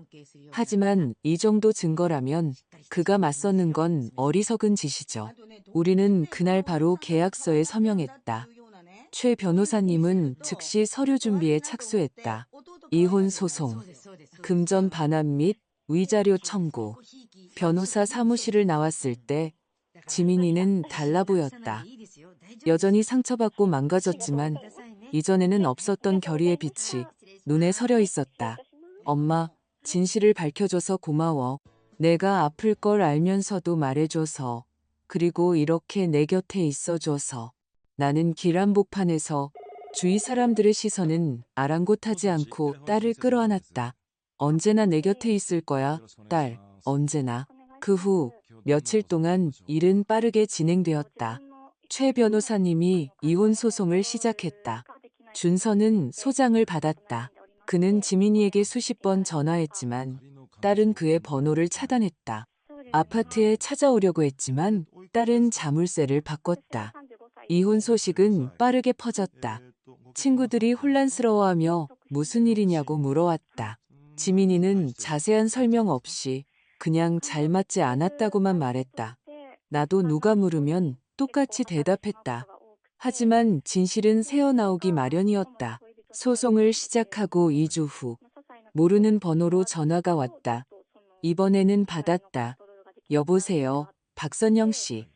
하지만 이 정도 증거라면 그가 맞서는 건 어리석은 짓이죠. 우리는 그날 바로 계약서에 서명했다. 최 변호사님은 즉시 서류 준비에 착수했다. 이혼 소송, 금전 반환 및 위자료 청구, 변호사 사무실을 나왔을 때 지민이는 달라 보였다. 여전히 상처받고 망가졌지만 이전에는 없었던 결의의 빛이 눈에 서려 있었다. 엄마, 진실을 밝혀줘서 고마워. 내가 아플 걸 알면서도 말해줘서, 그리고 이렇게 내 곁에 있어줘서. 나는 길 한복판에서 주위 사람들의 시선은 아랑곳하지 않고 딸을 끌어안았다. 언제나 내 곁에 있을 거야, 딸, 언제나. 그 후 며칠 동안 일은 빠르게 진행되었다. 최 변호사님이 이혼 소송을 시작했다. 준서는 소장을 받았다. 그는 지민이에게 수십 번 전화했지만 딸은 그의 번호를 차단했다. 아파트에 찾아오려고 했지만 딸은 자물쇠를 바꿨다. 이혼 소식은 빠르게 퍼졌다. 친구들이 혼란스러워하며 무슨 일이냐고 물어왔다. 지민이는 자세한 설명 없이 그냥 잘 맞지 않았다고만 말했다. 나도 누가 물으면 똑같이 대답했다. 하지만 진실은 새어나오기 마련이었다. 소송을 시작하고 2주 후 모르는 번호로 전화가 왔다. 이번에는 받았다. 여보세요, 박선영 씨.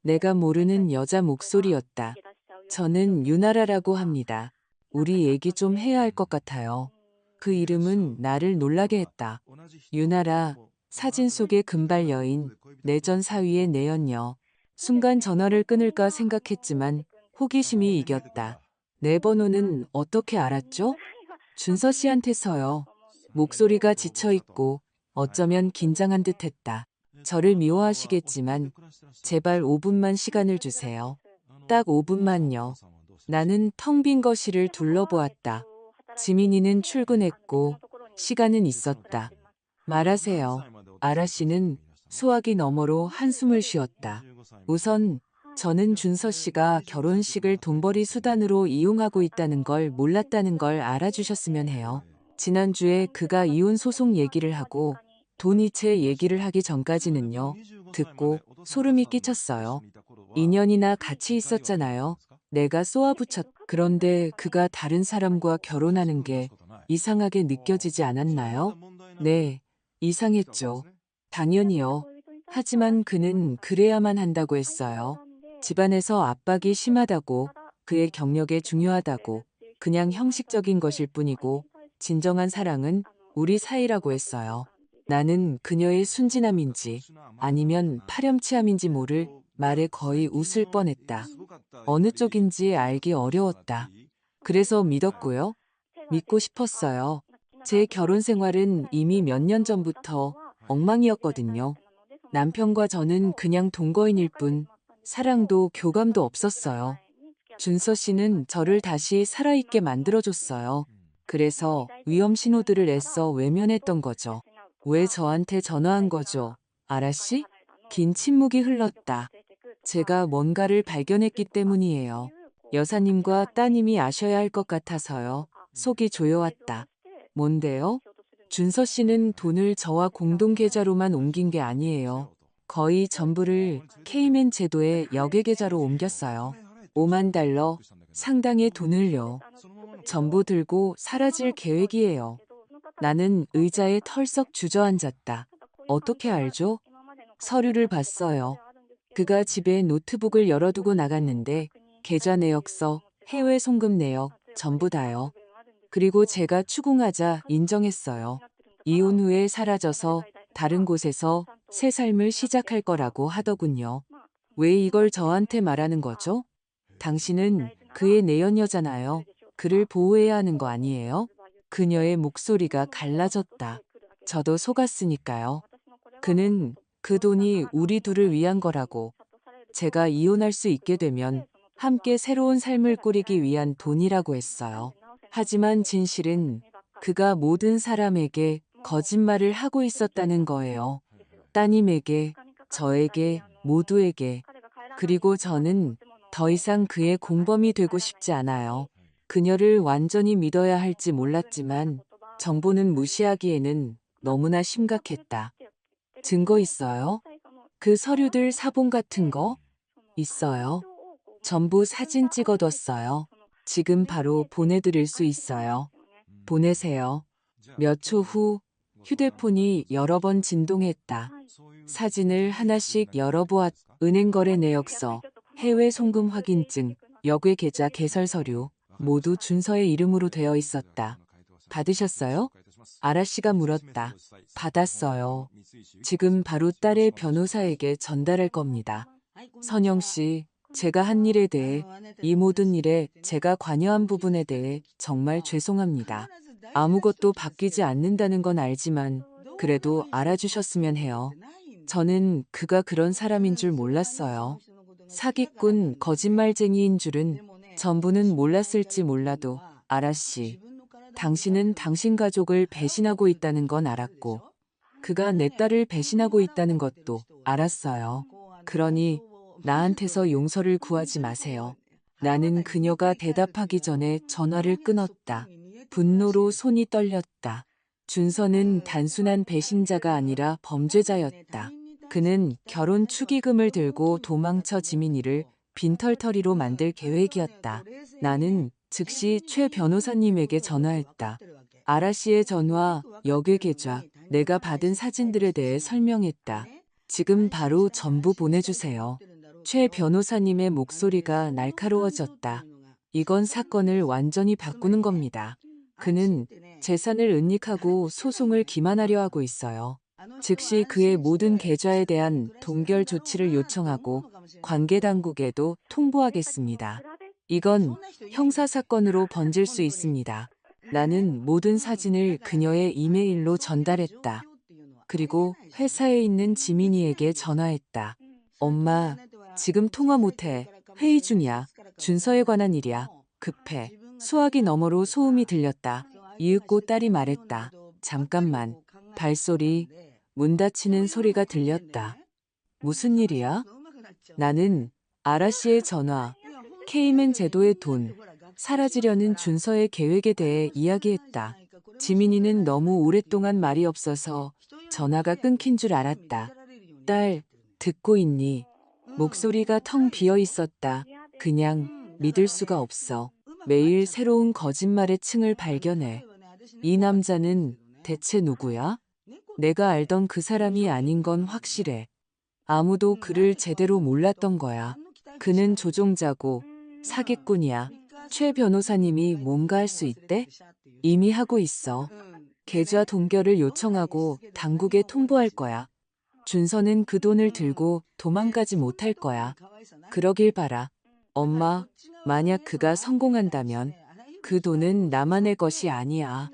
내가 모르는 여자 목소리였다. 저는 유나라라고 합니다. 우리 얘기 좀 해야 할 것 같아요. 그 이름은 나를 놀라게 했다. 유나라, 사진 속의 금발 여인, 내전 사위의 내연녀. 순간 전화를 끊을까 생각했지만 호기심이 이겼다. 내 번호는 어떻게 알았죠? 준서 씨한테서요. 목소리가 지쳐있고 어쩌면 긴장한 듯했다. 저를 미워하시겠지만 제발 5분만 시간을 주세요. 딱 5분만요. 나는 텅 빈 거실을 둘러보았다. 지민이는 출근했고 시간은 있었다. 말하세요. 아라 씨는 소화기 너머로 한숨을 쉬었다. 우선 저는 준서 씨가 결혼식을 돈벌이 수단으로 이용하고 있다는 걸 몰랐다는 걸 알아주셨으면 해요. 지난주에 그가 이혼 소송 얘기를 하고 돈 이체 얘기를 하기 전까지는요. 듣고 소름이 끼쳤어요. 2년이나 같이 있었잖아요. 내가 쏘아붙였. 그런데 그가 다른 사람과 결혼하는 게 이상하게 느껴지지 않았나요? 네, 이상했죠. 당연히요. 하지만 그는 그래야만 한다고 했어요. 집안에서 압박이 심하다고, 그의 경력에 중요하다고, 그냥 형식적인 것일 뿐이고, 진정한 사랑은 우리 사이라고 했어요. 나는 그녀의 순진함인지 아니면 파렴치함인지 모를 말에 거의 웃을 뻔했다. 어느 쪽인지 알기 어려웠다. 그래서 믿었고요. 믿고 싶었어요. 제 결혼 생활은 이미 몇 년 전부터 엉망이었거든요. 남편과 저는 그냥 동거인일 뿐 사랑도 교감도 없었어요. 준서 씨는 저를 다시 살아있게 만들어줬어요. 그래서 위험 신호들을 애써 외면했던 거죠. 왜 저한테 전화한 거죠? 아라 씨? 긴 침묵이 흘렀다. 제가 뭔가를 발견했기 때문이에요. 여사님과 따님이 아셔야 할 것 같아서요. 속이 조여왔다. 뭔데요? 준서 씨는 돈을 저와 공동 계좌로만 옮긴 게 아니에요. 거의 전부를 케이맨 제도의 역외 계좌로 옮겼어요. 5만 달러, 상당의 돈을요. 전부 들고 사라질 계획이에요. 나는 의자에 털썩 주저앉았다. 어떻게 알죠? 서류를 봤어요. 그가 집에 노트북을 열어두고 나갔는데 계좌 내역서, 해외 송금 내역 전부 다요. 그리고 제가 추궁하자 인정했어요. 이혼 후에 사라져서 다른 곳에서 새 삶을 시작할 거라고 하더군요. 왜 이걸 저한테 말하는 거죠? 당신은 그의 내연녀잖아요. 그를 보호해야 하는 거 아니에요? 그녀의 목소리가 갈라졌다. 저도 속았으니까요. 그는 그 돈이 우리 둘을 위한 거라고. 제가 이혼할 수 있게 되면 함께 새로운 삶을 꾸리기 위한 돈이라고 했어요. 하지만 진실은 그가 모든 사람에게 거짓말을 하고 있었다는 거예요. 따님에게, 저에게, 모두에게. 그리고 저는 더 이상 그의 공범이 되고 싶지 않아요. 그녀를 완전히 믿어야 할지 몰랐지만 정보는 무시하기에는 너무나 심각했다. 증거 있어요? 그 서류들 사본 같은 거? 있어요. 전부 사진 찍어뒀어요. 지금 바로 보내드릴 수 있어요. 보내세요. 몇 초 후 휴대폰이 여러 번 진동했다. 사진을 하나씩 열어보았. 은행 거래 내역서, 해외 송금 확인증, 역외 계좌 개설 서류 모두 준서의 이름으로 되어 있었다. 받으셨어요? 아라 씨가 물었다. 받았어요. 지금 바로 딸의 변호사에게 전달할 겁니다. 선영 씨, 제가 한 일에 대해, 이 모든 일에 제가 관여한 부분에 대해 정말 죄송합니다. 아무것도 바뀌지 않는다는 건 알지만 그래도 알아주셨으면 해요. 저는 그가 그런 사람인 줄 몰랐어요. 사기꾼, 거짓말쟁이인 줄은 전부는 몰랐을지 몰라도 아라 씨, 당신은 당신 가족을 배신하고 있다는 건 알았고 그가 내 딸을 배신하고 있다는 것도 알았어요. 그러니 나한테서 용서를 구하지 마세요. 나는 그녀가 대답하기 전에 전화를 끊었다. 분노로 손이 떨렸다. 준서는 단순한 배신자가 아니라 범죄자였다. 그는 결혼 축의금을 들고 도망쳐 지민이를 빈털터리로 만들 계획이었다. 나는 즉시 최 변호사님에게 전화했다. 아라 씨의 전화, 역외 계좌, 내가 받은 사진들에 대해 설명했다. 지금 바로 전부 보내주세요. 최 변호사님의 목소리가 날카로워졌다. 이건 사건을 완전히 바꾸는 겁니다. 그는 재산을 은닉하고 소송을 기만하려 하고 있어요. 즉시 그의 모든 계좌에 대한 동결 조치를 요청하고 관계 당국에도 통보하겠습니다. 이건 형사사건으로 번질 수 있습니다. 나는 모든 사진을 그녀의 이메일로 전달했다. 그리고 회사에 있는 지민이에게 전화했다. 엄마, 지금 통화 못해. 회의 중이야. 준서에 관한 일이야. 급해. 수화기 너머로 소음이 들렸다. 이윽고 딸이 말했다. 잠깐만. 발소리, 문 닫히는 소리가 들렸다. 무슨 일이야? 나는 아라 씨의 전화, 케이맨 제도의 돈, 사라지려는 준서의 계획에 대해 이야기했다. 지민이는 너무 오랫동안 말이 없어서 전화가 끊긴 줄 알았다. 딸, 듣고 있니? 목소리가 텅 비어 있었다. 그냥 믿을 수가 없어. 매일 새로운 거짓말의 층을 발견해. 이 남자는 대체 누구야? 내가 알던 그 사람이 아닌 건 확실해. 아무도 그를 제대로 몰랐던 거야. 그는 조종자고 사기꾼이야. 최 변호사님이 뭔가 할 수 있대? 이미 하고 있어. 계좌 동결을 요청하고 당국에 통보할 거야. 준서는 그 돈을 들고 도망가지 못할 거야. 그러길 바라. 엄마, 만약 그가 성공한다면 그 돈은 나만의 것이 아니야.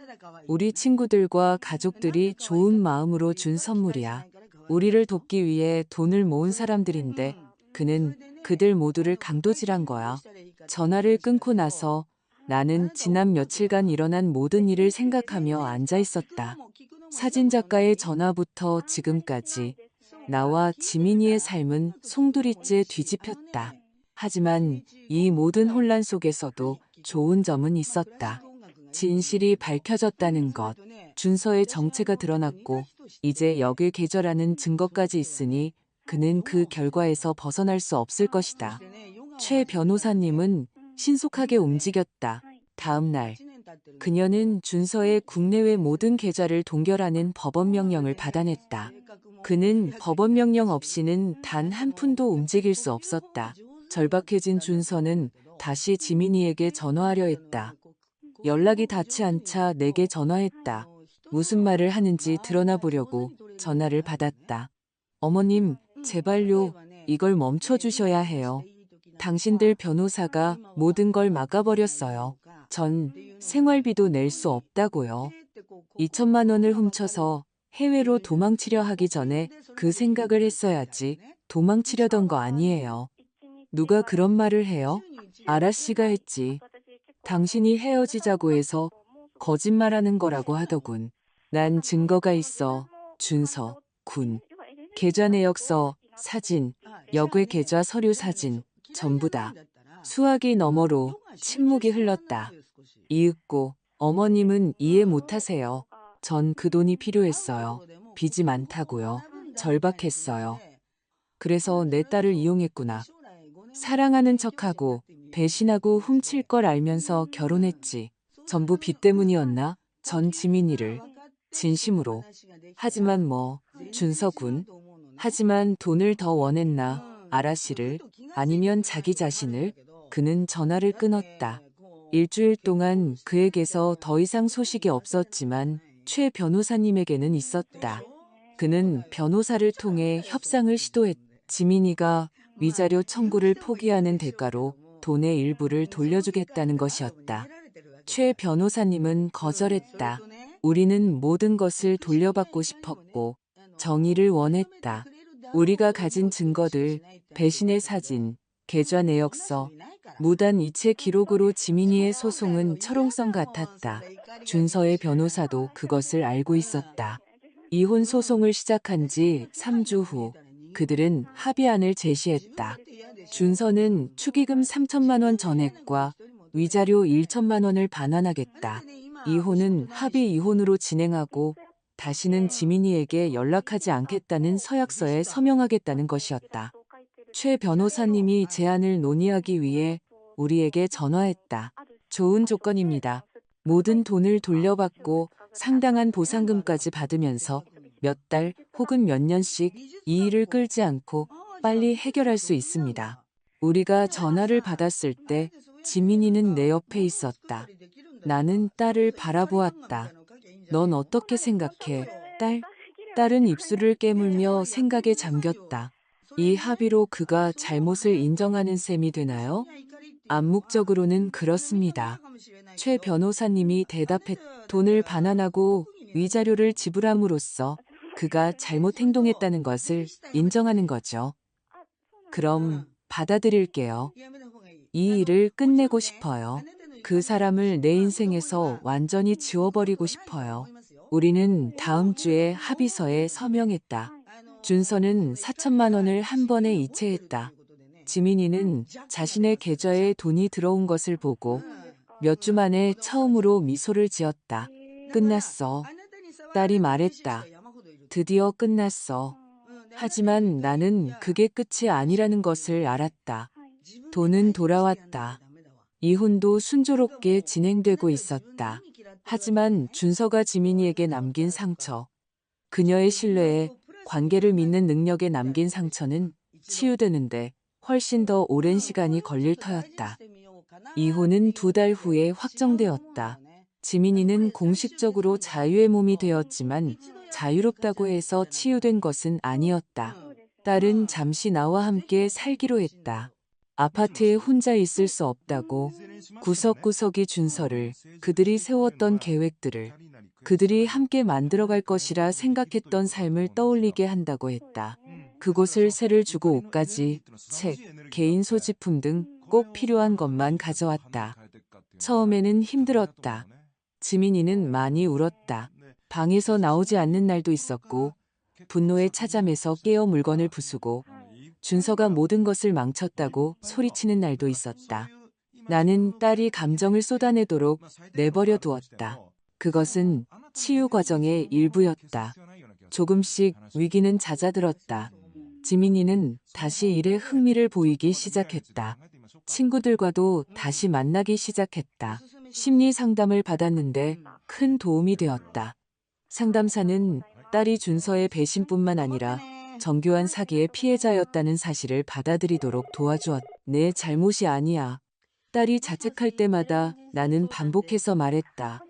우리 친구들과 가족들이 좋은 마음으로 준 선물이야. 우리를 돕기 위해 돈을 모은 사람들인데 그는 그들 모두를 강도질한 거야. 전화를 끊고 나서 나는 지난 며칠간 일어난 모든 일을 생각하며 앉아 있었다. 사진작가의 전화부터 지금까지 나와 지민이의 삶은 송두리째 뒤집혔다. 하지만 이 모든 혼란 속에서도 좋은 점은 있었다. 진실이 밝혀졌다는 것, 준서의 정체가 드러났고 이제 역을 계절하는 증거까지 있으니 그는 그 결과에서 벗어날 수 없을 것이다. 최 변호사님은 신속하게 움직였다. 다음 날, 그녀는 준서의 국내외 모든 계좌를 동결하는 법원 명령을 받아냈다. 그는 법원 명령 없이는 단 한 푼도 움직일 수 없었다. 절박해진 준서는 다시 지민이에게 전화하려 했다. 연락이 닿지 않자 내게 전화했다. 무슨 말을 하는지 드러나 보려고 전화를 받았다. 어머님, 제발요, 이걸 멈춰주셔야 해요. 당신들 변호사가 모든 걸 막아버렸어요. 전 생활비도 낼 수 없다고요. 2천만 원을 훔쳐서 해외로 도망치려 하기 전에 그 생각을 했어야지. 도망치려던 거 아니에요. 누가 그런 말을 해요? 아라 씨가 했지. 당신이 헤어지자고 해서 거짓말하는 거라고 하더군. 난 증거가 있어. 준서, 군. 계좌 내역서, 사진, 역외 계좌 서류 사진, 전부 다. 수화기 너머로 침묵이 흘렀다. 이윽고 어머님은 이해 못하세요. 전 그 돈이 필요했어요. 빚이 많다고요. 절박했어요. 그래서 내 딸을 이용했구나. 사랑하는 척하고 배신하고 훔칠 걸 알면서 결혼했지. 전부 빚 때문이었나? 전 지민이를 진심으로. 하지만 준서 군. 하지만 돈을 더 원했나, 아라씨를, 아니면 자기 자신을. 그는 전화를 끊었다. 일주일 동안 그에게서 더 이상 소식이 없었지만 최 변호사님에게는 있었다. 그는 변호사를 통해 협상을 시도했다. 지민이가 위자료 청구를 포기하는 대가로 돈의 일부를 돌려주겠다는 것이었다. 최 변호사님은 거절했다. 우리는 모든 것을 돌려받고 싶었고 정의를 원했다. 우리가 가진 증거들, 배신의 사진, 계좌 내역서, 무단 이체 기록으로 지민이의 소송은 철옹성 같았다. 준서의 변호사도 그것을 알고 있었다. 이혼 소송을 시작한 지 3주 후 그들은 합의안을 제시했다. 준서는 축의금 3천만 원 전액과 위자료 1천만 원을 반환하겠다. 이혼은 합의 이혼으로 진행하고 다시는 지민이에게 연락하지 않겠다는 서약서에 서명하겠다는 것이었다. 최 변호사님이 제안을 논의하기 위해 우리에게 전화했다. 좋은 조건입니다. 모든 돈을 돌려받고 상당한 보상금까지 받으면서 몇 달 혹은 몇 년씩 이 일을 끌지 않고 빨리 해결할 수 있습니다. 우리가 전화를 받았을 때 지민이는 내 옆에 있었다. 나는 딸을 바라보았다. 넌 어떻게 생각해, 딸? 딸은 입술을 깨물며 생각에 잠겼다. 이 합의로 그가 잘못을 인정하는 셈이 되나요? 암묵적으로는 그렇습니다. 최 변호사님이 대답했. 돈을 반환하고 위자료를 지불함으로써 그가 잘못 행동했다는 것을 인정하는 거죠. 그럼 받아들일게요. 이 일을 끝내고 싶어요. 그 사람을 내 인생에서 완전히 지워버리고 싶어요. 우리는 다음 주에 합의서에 서명했다. 준서는 4천만 원을 한 번에 이체했다. 지민이는 자신의 계좌에 돈이 들어온 것을 보고 몇 주 만에 처음으로 미소를 지었다. 끝났어. 딸이 말했다. 드디어 끝났어. 하지만 나는 그게 끝이 아니라는 것을 알았다. 돈은 돌아왔다. 이혼도 순조롭게 진행되고 있었다. 하지만 준서가 지민이에게 남긴 상처, 그녀의 신뢰에 관계를 믿는 능력에 남긴 상처는 치유되는데 훨씬 더 오랜 시간이 걸릴 터였다. 이혼은 2달 후에 확정되었다. 지민이는 공식적으로 자유의 몸이 되었지만 자유롭다고 해서 치유된 것은 아니었다. 딸은 잠시 나와 함께 살기로 했다. 아파트에 혼자 있을 수 없다고 구석구석이 준서를, 그들이 세웠던 계획들을, 그들이 함께 만들어갈 것이라 생각했던 삶을 떠올리게 한다고 했다. 그곳을 세를 주고 옷가지, 책, 개인 소지품 등 꼭 필요한 것만 가져왔다. 처음에는 힘들었다. 지민이는 많이 울었다. 방에서 나오지 않는 날도 있었고 분노에 차잠에서 깨어 물건을 부수고 준서가 모든 것을 망쳤다고 소리치는 날도 있었다. 나는 딸이 감정을 쏟아내도록 내버려 두었다. 그것은 치유 과정의 일부였다. 조금씩 위기는 잦아들었다. 지민이는 다시 일에 흥미를 보이기 시작했다. 친구들과도 다시 만나기 시작했다. 심리 상담을 받았는데 큰 도움이 되었다. 상담사는 딸이 준서의 배신뿐만 아니라 정교한 사기의 피해자였다는 사실을 받아들이도록 도와주었다. 내 잘못이 아니야. 딸이 자책할 때마다 나는 반복해서 말했다.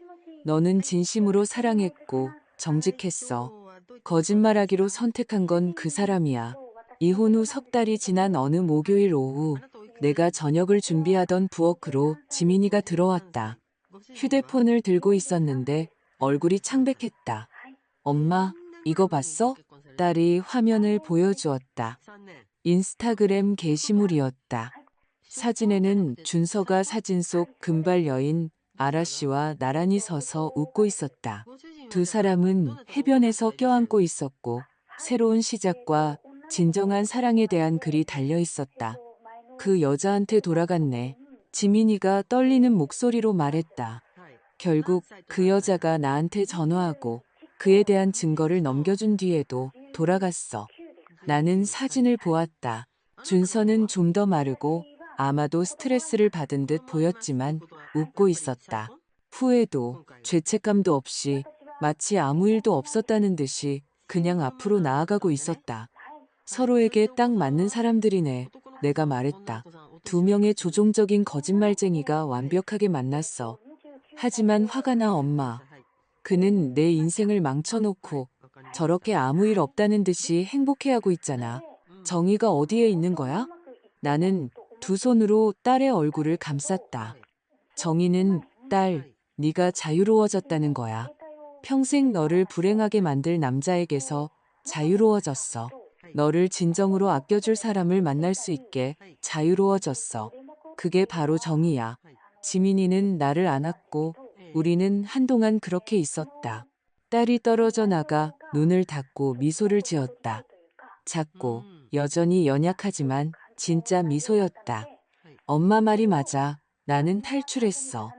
너는 진심으로 사랑했고 정직했어. 거짓말하기로 선택한 건 그 사람이야. 이혼 후 석 달이 지난 어느 목요일 오후 내가 저녁을 준비하던 부엌으로 지민이가 들어왔다. 휴대폰을 들고 있었는데 얼굴이 창백했다. 엄마, 이거 봤어? 딸이 화면을 보여주었다. 인스타그램 게시물이었다. 사진에는 준서가 사진 속 금발 여인 아라씨와 나란히 서서 웃고 있었다. 두 사람은 해변에서 껴안고 있었고 새로운 시작과 진정한 사랑에 대한 글이 달려 있었다. 그 여자한테 돌아갔네. 지민이가 떨리는 목소리로 말했다. 결국 그 여자가 나한테 전화하고 그에 대한 증거를 넘겨준 뒤에도 돌아갔어. 나는 사진을 보았다. 준서는 좀 더 마르고 아마도 스트레스를 받은 듯 보였지만 웃고 있었다. 후회도 죄책감도 없이 마치 아무 일도 없었다는 듯이 그냥 앞으로 나아가고 있었다. 서로에게 딱 맞는 사람들이네. 내가 말했다. 두 명의 조종적인 거짓말쟁이가 완벽하게 만났어. 하지만 화가 나 엄마. 그는 내 인생을 망쳐놓고 저렇게 아무 일 없다는 듯이 행복해하고 있잖아. 정의가 어디에 있는 거야? 나는 두 손으로 딸의 얼굴을 감쌌다. 정의는 딸, 네가 자유로워졌다는 거야. 평생 너를 불행하게 만들 남자에게서 자유로워졌어. 너를 진정으로 아껴줄 사람을 만날 수 있게 자유로워졌어. 그게 바로 정의야. 지민이는 나를 안았고 우리는 한동안 그렇게 있었다. 딸이 떨어져 나가 눈을 닫고 미소를 지었다. 작고 여전히 연약하지만 진짜 미소였다. 엄마 말이 맞아. 나는 탈출했어.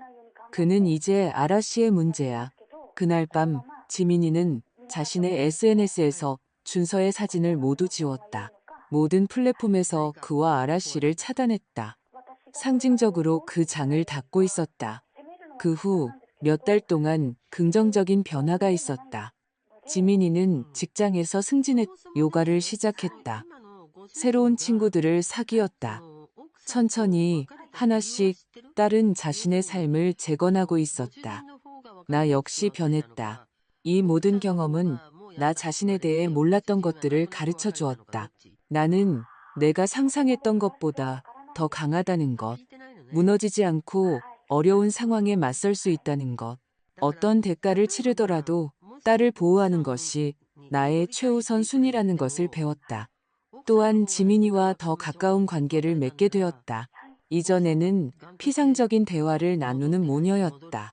그는 이제 아라씨의 문제야. 그날 밤 지민이는 자신의 SNS에서 준서의 사진을 모두 지웠다. 모든 플랫폼에서 그와 아라씨를 차단했다. 상징적으로 그 장을 닫고 있었다. 그 후 몇 달 동안 긍정적인 변화가 있었다. 지민이는 직장에서 승진했, 요가를 시작했다. 새로운 친구들을 사귀었다. 천천히 하나씩 딸은 자신의 삶을 재건하고 있었다. 나 역시 변했다. 이 모든 경험은 나 자신에 대해 몰랐던 것들을 가르쳐 주었다. 나는 내가 상상했던 것보다 더 강하다는 것, 무너지지 않고 어려운 상황에 맞설 수 있다는 것, 어떤 대가를 치르더라도 딸을 보호하는 것이 나의 최우선 순위라는 것을 배웠다. 또한 지민이와 더 가까운 관계를 맺게 되었다. 이전에는 피상적인 대화를 나누는 모녀였다.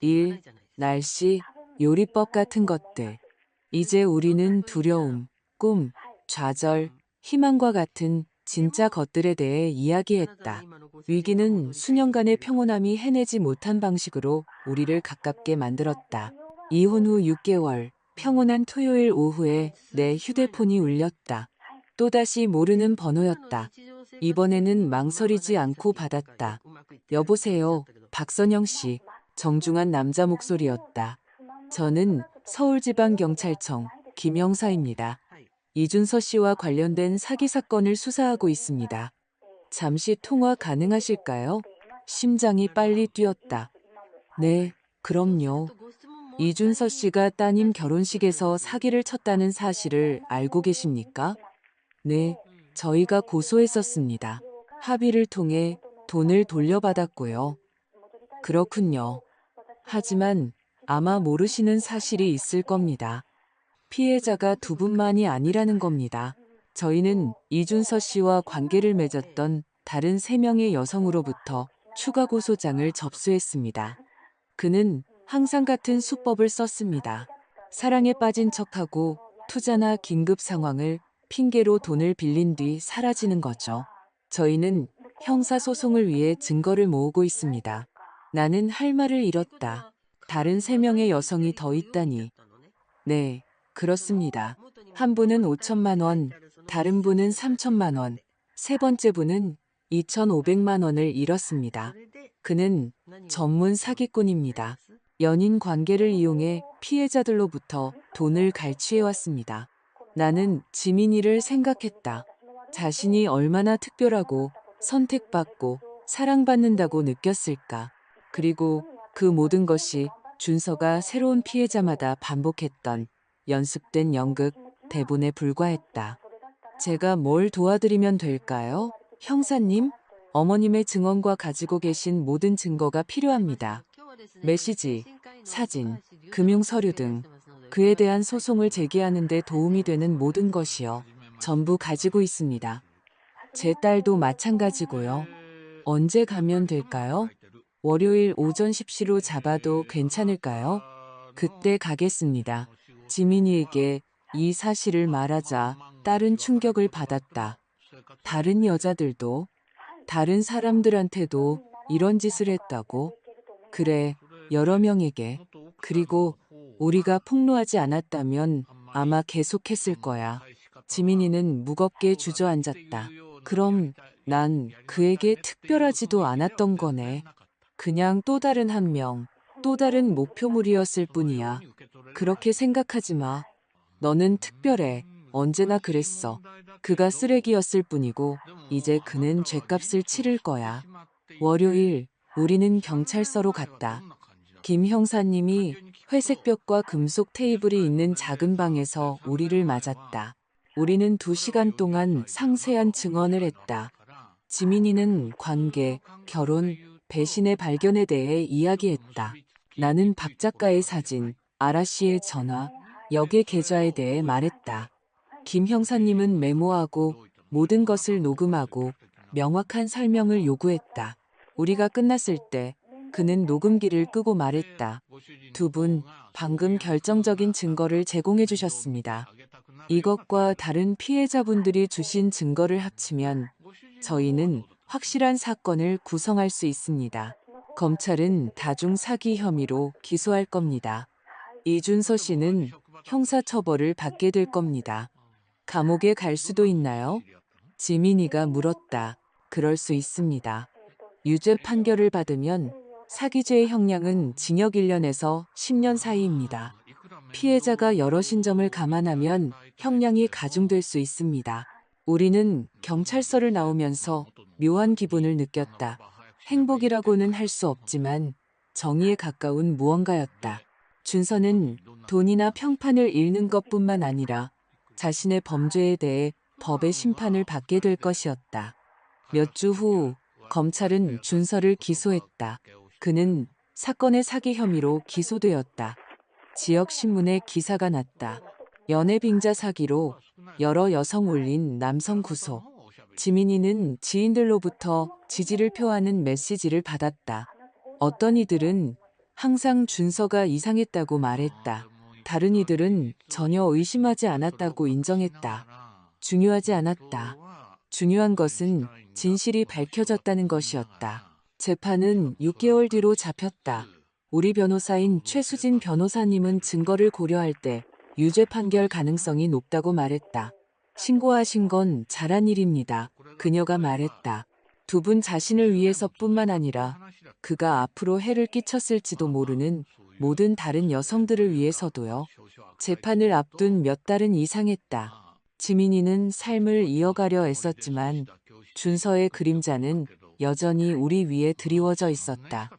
일, 날씨, 요리법 같은 것들. 이제 우리는 두려움, 꿈, 좌절, 희망과 같은 진짜 것들에 대해 이야기했다. 위기는 수년간의 평온함이 해내지 못한 방식으로 우리를 가깝게 만들었다. 이혼 후 6개월, 평온한 토요일 오후에 내 휴대폰이 울렸다. 또다시 모르는 번호였다. 이번에는 망설이지 않고 받았다. 여보세요, 박선영 씨. 정중한 남자 목소리였다. 저는 서울지방경찰청 김영사입니다. 이준서 씨와 관련된 사기 사건을 수사하고 있습니다. 잠시 통화 가능하실까요? 심장이 빨리 뛰었다. 네, 그럼요. 이준서 씨가 따님 결혼식에서 사기를 쳤다는 사실을 알고 계십니까? 네, 저희가 고소했었습니다. 합의를 통해 돈을 돌려받았고요. 그렇군요. 하지만 아마 모르시는 사실이 있을 겁니다. 피해자가 두 분만이 아니라는 겁니다. 저희는 이준서 씨와 관계를 맺었던 다른 3명의 여성으로부터 추가 고소장을 접수했습니다. 그는 항상 같은 수법을 썼습니다. 사랑에 빠진 척하고 투자나 긴급 상황을 핑계로 돈을 빌린 뒤 사라지는 거죠. 저희는 형사소송을 위해 증거를 모으고 있습니다. 나는 할 말을 잃었다. 다른 3명의 여성이 더 있다니. 네, 그렇습니다. 한 분은 5천만 원, 다른 분은 3천만 원, 세 번째 분은 2,500만 원을 잃었습니다. 그는 전문 사기꾼입니다. 연인 관계를 이용해 피해자들로부터 돈을 갈취해왔습니다. 나는 지민이를 생각했다. 자신이 얼마나 특별하고 선택받고 사랑받는다고 느꼈을까. 그리고 그 모든 것이 준서가 새로운 피해자마다 반복했던 연습된 연극 대본에 불과했다. 제가 뭘 도와드리면 될까요? 형사님, 어머님의 증언과 가지고 계신 모든 증거가 필요합니다. 메시지, 사진, 금융 서류 등 그에 대한 소송을 제기하는 데 도움이 되는 모든 것이요. 전부 가지고 있습니다. 제 딸도 마찬가지고요. 언제 가면 될까요? 월요일 오전 10시로 잡아도 괜찮을까요? 그때 가겠습니다. 지민이에게 이 사실을 말하자 딸은 충격을 받았다. 다른 여자들도, 다른 사람들한테도 이런 짓을 했다고? 그래, 여러 명에게. 그리고 우리가 폭로하지 않았다면 아마 계속했을 거야. 지민이는 무겁게 주저앉았다. 그럼 난 그에게 특별하지도 않았던 거네. 그냥 또 다른 한 명. 또 다른 목표물이었을 뿐이야. 그렇게 생각하지 마. 너는 특별해. 언제나 그랬어. 그가 쓰레기였을 뿐이고 이제 그는 죗값을 치를 거야. 월요일 우리는 경찰서로 갔다. 김 형사님이 회색 벽과 금속 테이블이 있는 작은 방에서 우리를 맞았다. 우리는 2시간 동안 상세한 증언을 했다. 지민이는 관계, 결혼, 배신의 발견에 대해 이야기했다. 나는 박 작가의 사진, 아라 씨의 전화, 역의 계좌에 대해 말했다. 김 형사님은 메모하고 모든 것을 녹음하고 명확한 설명을 요구했다. 우리가 끝났을 때 그는 녹음기를 끄고 말했다. 두 분, 방금 결정적인 증거를 제공해 주셨습니다. 이것과 다른 피해자분들이 주신 증거를 합치면 저희는 확실한 사건을 구성할 수 있습니다. 검찰은 다중 사기 혐의로 기소할 겁니다. 이준서 씨는 형사처벌을 받게 될 겁니다. 감옥에 갈 수도 있나요? 지민이가 물었다. 그럴 수 있습니다. 유죄 판결을 받으면 사기죄의 형량은 징역 1년에서 10년 사이입니다. 피해자가 여러 신점을 감안하면 형량이 가중될 수 있습니다. 우리는 경찰서를 나오면서 묘한 기분을 느꼈다. 행복이라고는 할 수 없지만 정의에 가까운 무언가였다. 준서는 돈이나 평판을 잃는 것뿐만 아니라 자신의 범죄에 대해 법의 심판을 받게 될 것이었다. 몇 주 후 검찰은 준서를 기소했다. 그는 사건의 사기 혐의로 기소되었다. 지역 신문에 기사가 났다. 연애 빙자 사기로 여러 여성 올린 남성 구속. 지민이는 지인들로부터 지지를 표하는 메시지를 받았다. 어떤 이들은 항상 준서가 이상했다고 말했다. 다른 이들은 전혀 의심하지 않았다고 인정했다. 중요하지 않았다. 중요한 것은 진실이 밝혀졌다는 것이었다. 재판은 6개월 뒤로 잡혔다. 우리 변호사인 최수진 변호사님은 증거를 고려할 때 유죄 판결 가능성이 높다고 말했다. 신고하신 건 잘한 일입니다. 그녀가 말했다. 두 분 자신을 위해서뿐만 아니라 그가 앞으로 해를 끼쳤을지도 모르는 모든 다른 여성들을 위해서도요. 재판을 앞둔 몇 달은 이상했다. 지민이는 삶을 이어가려 애썼지만 준서의 그림자는 여전히 우리 위에 드리워져 있었다.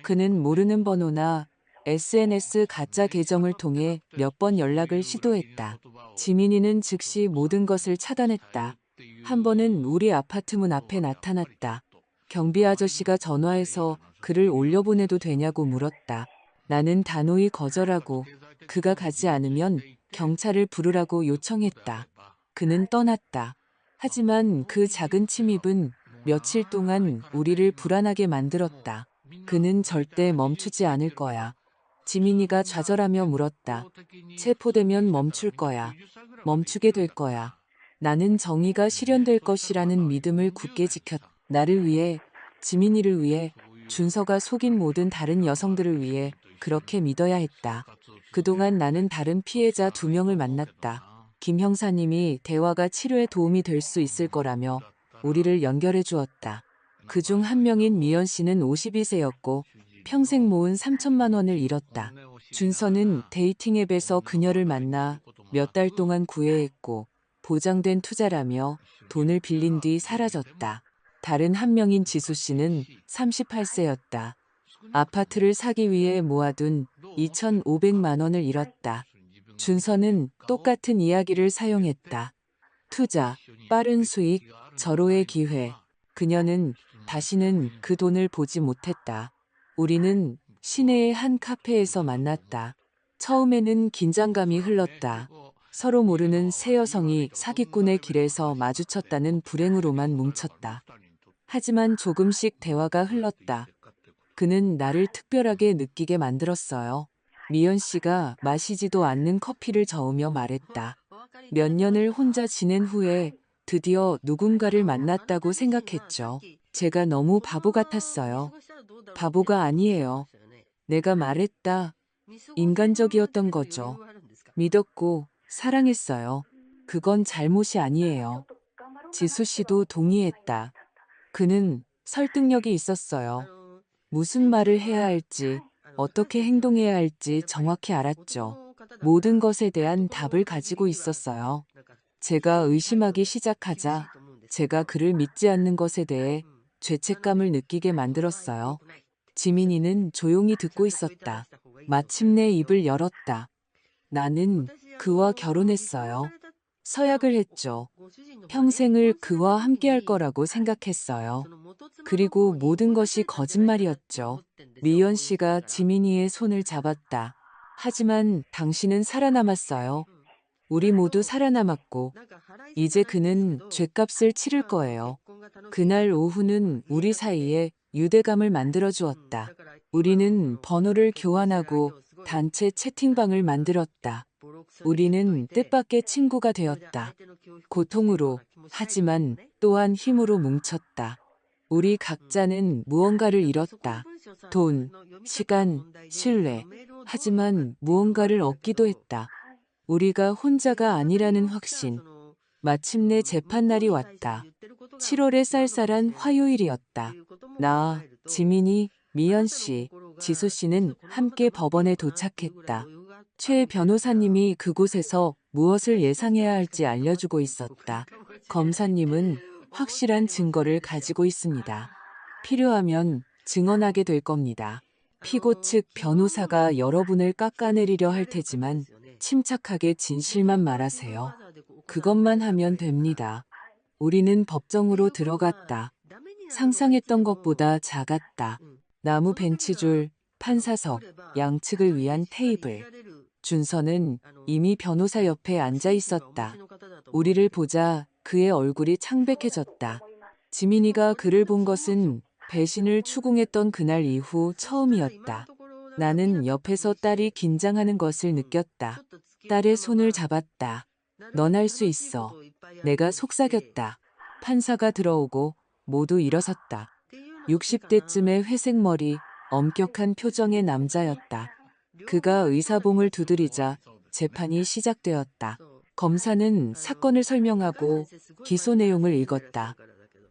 그는 모르는 번호나 SNS 가짜 계정을 통해 몇 번 연락을 시도했다. 지민이는 즉시 모든 것을 차단했다. 한 번은 우리 아파트 문 앞에 나타났다. 경비 아저씨가 전화해서 글을 올려보내도 되냐고 물었다. 나는 단호히 거절하고 그가 가지 않으면 경찰을 부르라고 요청했다. 그는 떠났다. 하지만 그 작은 침입은 며칠 동안 우리를 불안하게 만들었다. 그는 절대 멈추지 않을 거야. 지민이가 좌절하며 물었다. 체포되면 멈출 거야. 멈추게 될 거야. 나는 정의가 실현될 것이라는 믿음을 굳게 지켰다. 나를 위해, 지민이를 위해, 준서가 속인 모든 다른 여성들을 위해 그렇게 믿어야 했다. 그동안 나는 다른 피해자 2명을 만났다. 김 형사님이 대화가 치료에 도움이 될 수 있을 거라며 우리를 연결해 주었다. 그중 한 명인 미연 씨는 52세였고 평생 모은 3천만 원을 잃었다. 준서는 데이팅 앱에서 그녀를 만나 몇 달 동안 구애했고 보장된 투자라며 돈을 빌린 뒤 사라졌다. 다른 한 명인 지수 씨는 38세였다. 아파트를 사기 위해 모아둔 2,500만 원을 잃었다. 준서는 똑같은 이야기를 사용했다. 투자, 빠른 수익, 절호의 기회. 그녀는 다시는 그 돈을 보지 못했다. 우리는 시내의 한 카페에서 만났다. 처음에는 긴장감이 흘렀다. 서로 모르는 세 여성이 사기꾼의 길에서 마주쳤다는 불행으로만 뭉쳤다. 하지만 조금씩 대화가 흘렀다. 그는 나를 특별하게 느끼게 만들었어요. 미연 씨가 마시지도 않는 커피를 저으며 말했다. 몇 년을 혼자 지낸 후에 드디어 누군가를 만났다고 생각했죠. 제가 너무 바보 같았어요. 바보가 아니에요. 내가 말했다. 인간적이었던 거죠. 믿었고 사랑했어요. 그건 잘못이 아니에요. 지수 씨도 동의했다. 그는 설득력이 있었어요. 무슨 말을 해야 할지, 어떻게 행동해야 할지 정확히 알았죠. 모든 것에 대한 답을 가지고 있었어요. 제가 의심하기 시작하자 제가 그를 믿지 않는 것에 대해 죄책감을 느끼게 만들었어요. 지민이는 조용히 듣고 있었다. 마침내 입을 열었다. 나는 그와 결혼했어요. 서약을 했죠. 평생을 그와 함께할 거라고 생각했어요. 그리고 모든 것이 거짓말이었죠. 미연 씨가 지민이의 손을 잡았다. 하지만 당신은 살아남았어요. 우리 모두 살아남았고, 이제 그는 죗값을 치를 거예요. 그날 오후는 우리 사이에 유대감을 만들어 주었다. 우리는 번호를 교환하고 단체 채팅방을 만들었다. 우리는 뜻밖의 친구가 되었다. 고통으로, 하지만 또한 힘으로 뭉쳤다. 우리 각자는 무언가를 잃었다. 돈, 시간, 신뢰. 하지만 무언가를 얻기도 했다. 우리가 혼자가 아니라는 확신. 마침내 재판날이 왔다. 7월의 쌀쌀한 화요일이었다. 나, 지민이, 미연 씨, 지수 씨는 함께 법원에 도착했다. 최 변호사님이 그곳에서 무엇을 예상해야 할지 알려주고 있었다. 검사님은 확실한 증거를 가지고 있습니다. 필요하면 증언하게 될 겁니다. 피고 측 변호사가 여러분을 깎아내리려 할 테지만 침착하게 진실만 말하세요. 그것만 하면 됩니다. 우리는 법정으로 들어갔다. 상상했던 것보다 작았다. 나무 벤치줄, 판사석, 양측을 위한 테이블. 준서는 이미 변호사 옆에 앉아 있었다. 우리를 보자 그의 얼굴이 창백해졌다. 지민이가 그를 본 것은 배신을 추궁했던 그날 이후 처음이었다. 나는 옆에서 딸이 긴장하는 것을 느꼈다. 딸의 손을 잡았다. 넌 할 수 있어. 내가 속삭였다. 판사가 들어오고 모두 일어섰다. 60대쯤의 회색 머리, 엄격한 표정의 남자였다. 그가 의사봉을 두드리자 재판이 시작되었다. 검사는 사건을 설명하고 기소 내용을 읽었다.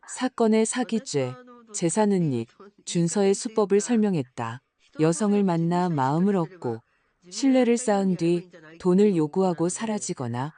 사건의 사기죄, 재산은닉, 준서의 수법을 설명했다. 여성을 만나 마음을 얻고 신뢰를 쌓은 뒤 돈을 요구하고 사라지거나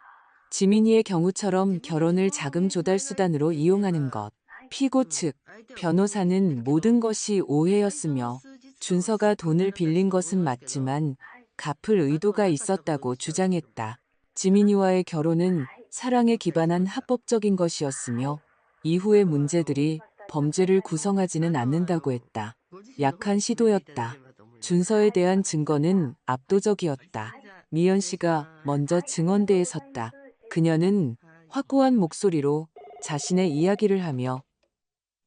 지민이의 경우처럼 결혼을 자금 조달 수단으로 이용하는 것. 피고 측 변호사는 모든 것이 오해였으며 준서가 돈을 빌린 것은 맞지만 갚을 의도가 있었다고 주장했다. 지민이와의 결혼은 사랑에 기반한 합법적인 것이었으며 이후의 문제들이 범죄를 구성하지는 않는다고 했다. 약한 시도였다. 준서에 대한 증거는 압도적이었다. 미연 씨가 먼저 증언대에 섰다. 그녀는 확고한 목소리로 자신의 이야기를 하며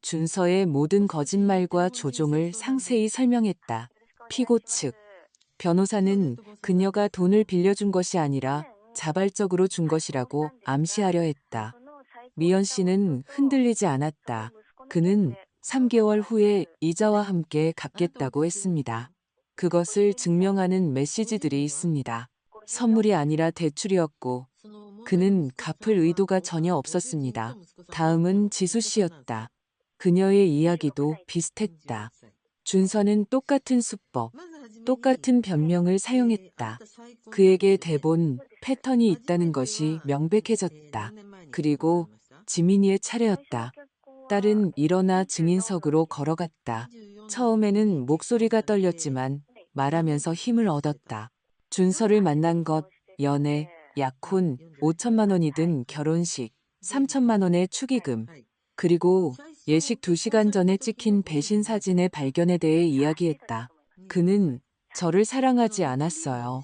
준서의 모든 거짓말과 조종을 상세히 설명했다. 피고 측 변호사는 그녀가 돈을 빌려준 것이 아니라 자발적으로 준 것이라고 암시하려 했다. 미연 씨는 흔들리지 않았다. 그는 3개월 후에 이자와 함께 갚겠다고 했습니다. 그것을 증명하는 메시지들이 있습니다. 선물이 아니라 대출이었고 그는 갚을 의도가 전혀 없었습니다. 다음은 지수 씨였다. 그녀의 이야기도 비슷했다. 준서는 똑같은 수법, 똑같은 변명을 사용했다. 그에게 대본, 패턴이 있다는 것이 명백해졌다. 그리고 지민이의 차례였다. 딸은 일어나 증인석으로 걸어갔다. 처음에는 목소리가 떨렸지만 말하면서 힘을 얻었다. 준서를 만난 것, 연애, 약혼, 5천만 원이 든 결혼식, 3천만 원의 축의금, 그리고 예식 2시간 전에 찍힌 배신 사진의 발견에 대해 이야기했다. 그는 저를 사랑하지 않았어요.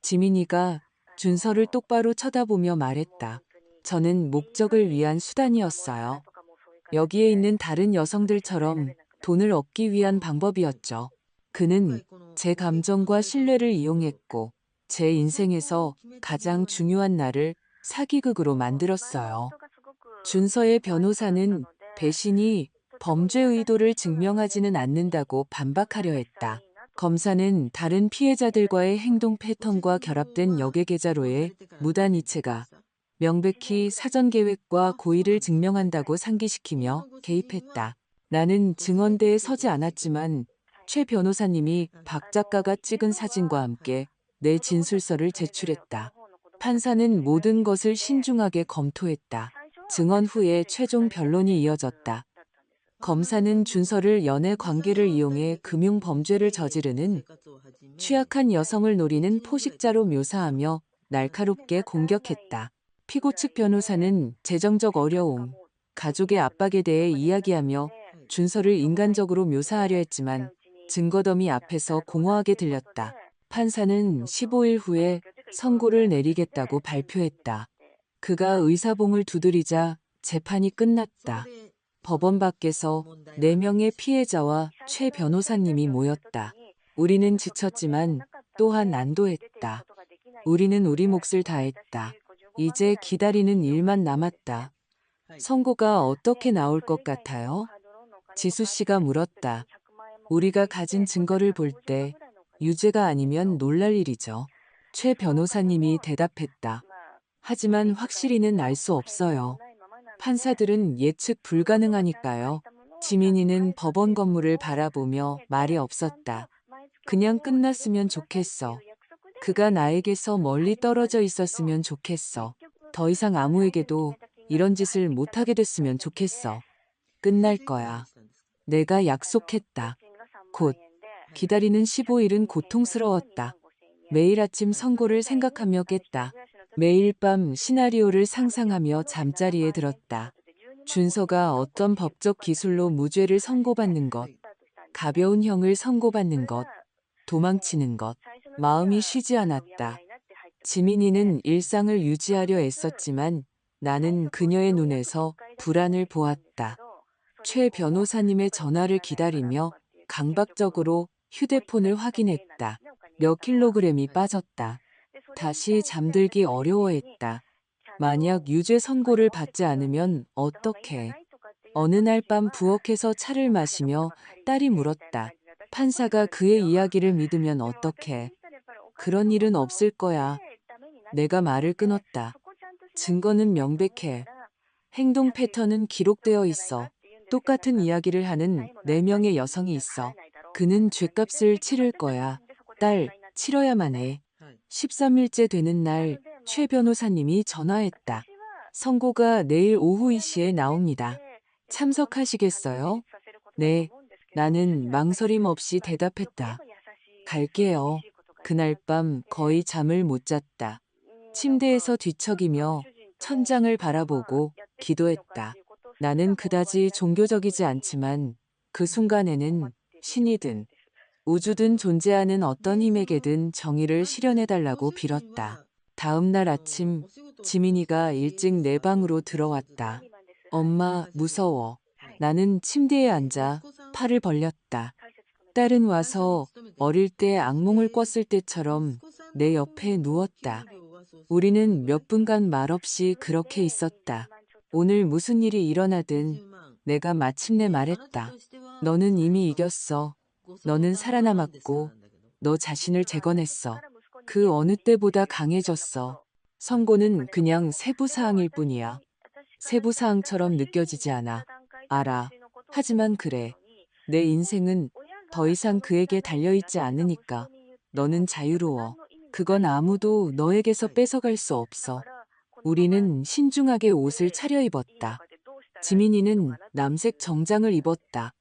지민이가 준서를 똑바로 쳐다보며 말했다. 저는 목적을 위한 수단이었어요. 여기에 있는 다른 여성들처럼 돈을 얻기 위한 방법이었죠. 그는 제 감정과 신뢰를 이용했고 제 인생에서 가장 중요한 날을 사기극으로 만들었어요. 준서의 변호사는 배신이 범죄 의도를 증명하지는 않는다고 반박하려 했다. 검사는 다른 피해자들과의 행동 패턴과 결합된 역의 계좌로의 무단 이체가 명백히 사전 계획과 고의를 증명한다고 상기시키며 개입했다. 나는 증언대에 서지 않았지만 최 변호사님이 박 작가가 찍은 사진과 함께 내 진술서를 제출했다. 판사는 모든 것을 신중하게 검토했다. 증언 후에 최종 변론이 이어졌다. 검사는 준서를 연애 관계를 이용해 금융 범죄를 저지르는 취약한 여성을 노리는 포식자로 묘사하며 날카롭게 공격했다. 피고 측 변호사는 재정적 어려움, 가족의 압박에 대해 이야기하며 준서를 인간적으로 묘사하려 했지만 증거더미 앞에서 공허하게 들렸다. 판사는 15일 후에 선고를 내리겠다고 발표했다. 그가 의사봉을 두드리자 재판이 끝났다. 법원 밖에서 4명의 피해자와 최 변호사님이 모였다. 우리는 지쳤지만 또한 안도했다. 우리는 우리 몫을 다했다. 이제 기다리는 일만 남았다. 선고가 어떻게 나올 것 같아요? 지수 씨가 물었다. 우리가 가진 증거를 볼 때 유죄가 아니면 놀랄 일이죠. 최 변호사님이 대답했다. 하지만 확실히는 알 수 없어요. 판사들은 예측 불가능하니까요. 지민이는 법원 건물을 바라보며 말이 없었다. 그냥 끝났으면 좋겠어. 그가 나에게서 멀리 떨어져 있었으면 좋겠어. 더 이상 아무에게도 이런 짓을 못하게 됐으면 좋겠어. 끝날 거야. 내가 약속했다. 곧. 기다리는 15일은 고통스러웠다. 매일 아침 선고를 생각하며 깼다. 매일 밤 시나리오를 상상하며 잠자리에 들었다. 준서가 어떤 법적 기술로 무죄를 선고받는 것, 가벼운 형을 선고받는 것, 도망치는 것, 마음이 쉬지 않았다. 지민이는 일상을 유지하려 애썼지만 나는 그녀의 눈에서 불안을 보았다. 최 변호사님의 전화를 기다리며 강박적으로 휴대폰을 확인했다. 몇 킬로그램이 빠졌다. 다시 잠들기 어려워했다. 만약 유죄 선고를 받지 않으면 어떡해. 어느 날 밤 부엌에서 차를 마시며 딸이 물었다. 판사가 그의 이야기를 믿으면 어떡해. 그런 일은 없을 거야. 내가 말을 끊었다. 증거는 명백해. 행동 패턴은 기록되어 있어. 똑같은 이야기를 하는 4명의 여성이 있어. 그는 죗값을 치를 거야. 딸, 치러야만 해. 13일째 되는 날, 최 변호사님이 전화했다. 선고가 내일 오후 2시에 나옵니다. 참석하시겠어요? 네. 나는 망설임 없이 대답했다. 갈게요. 그날 밤 거의 잠을 못 잤다. 침대에서 뒤척이며 천장을 바라보고 기도했다. 나는 그다지 종교적이지 않지만 그 순간에는 신이든 우주든 존재하는 어떤 힘에게든 정의를 실현해달라고 빌었다. 다음 날 아침 지민이가 일찍 내 방으로 들어왔다. 엄마, 무서워. 나는 침대에 앉아 팔을 벌렸다. 딸은 와서 어릴 때 악몽을 꿨을 때처럼 내 옆에 누웠다. 우리는 몇 분간 말없이 그렇게 있었다. 오늘 무슨 일이 일어나든 내가 마침내 말했다. 너는 이미 이겼어. 너는 살아남았고 너 자신을 재건했어. 그 어느 때보다 강해졌어. 선고는 그냥 세부사항일 뿐이야. 세부사항처럼 느껴지지 않아. 알아. 하지만 그래. 내 인생은 더 이상 그에게 달려있지 않으니까. 너는 자유로워. 그건 아무도 너에게서 뺏어갈 수 없어. 우리는 신중하게 옷을 차려입었다. 지민이는 남색 정장을 입었다.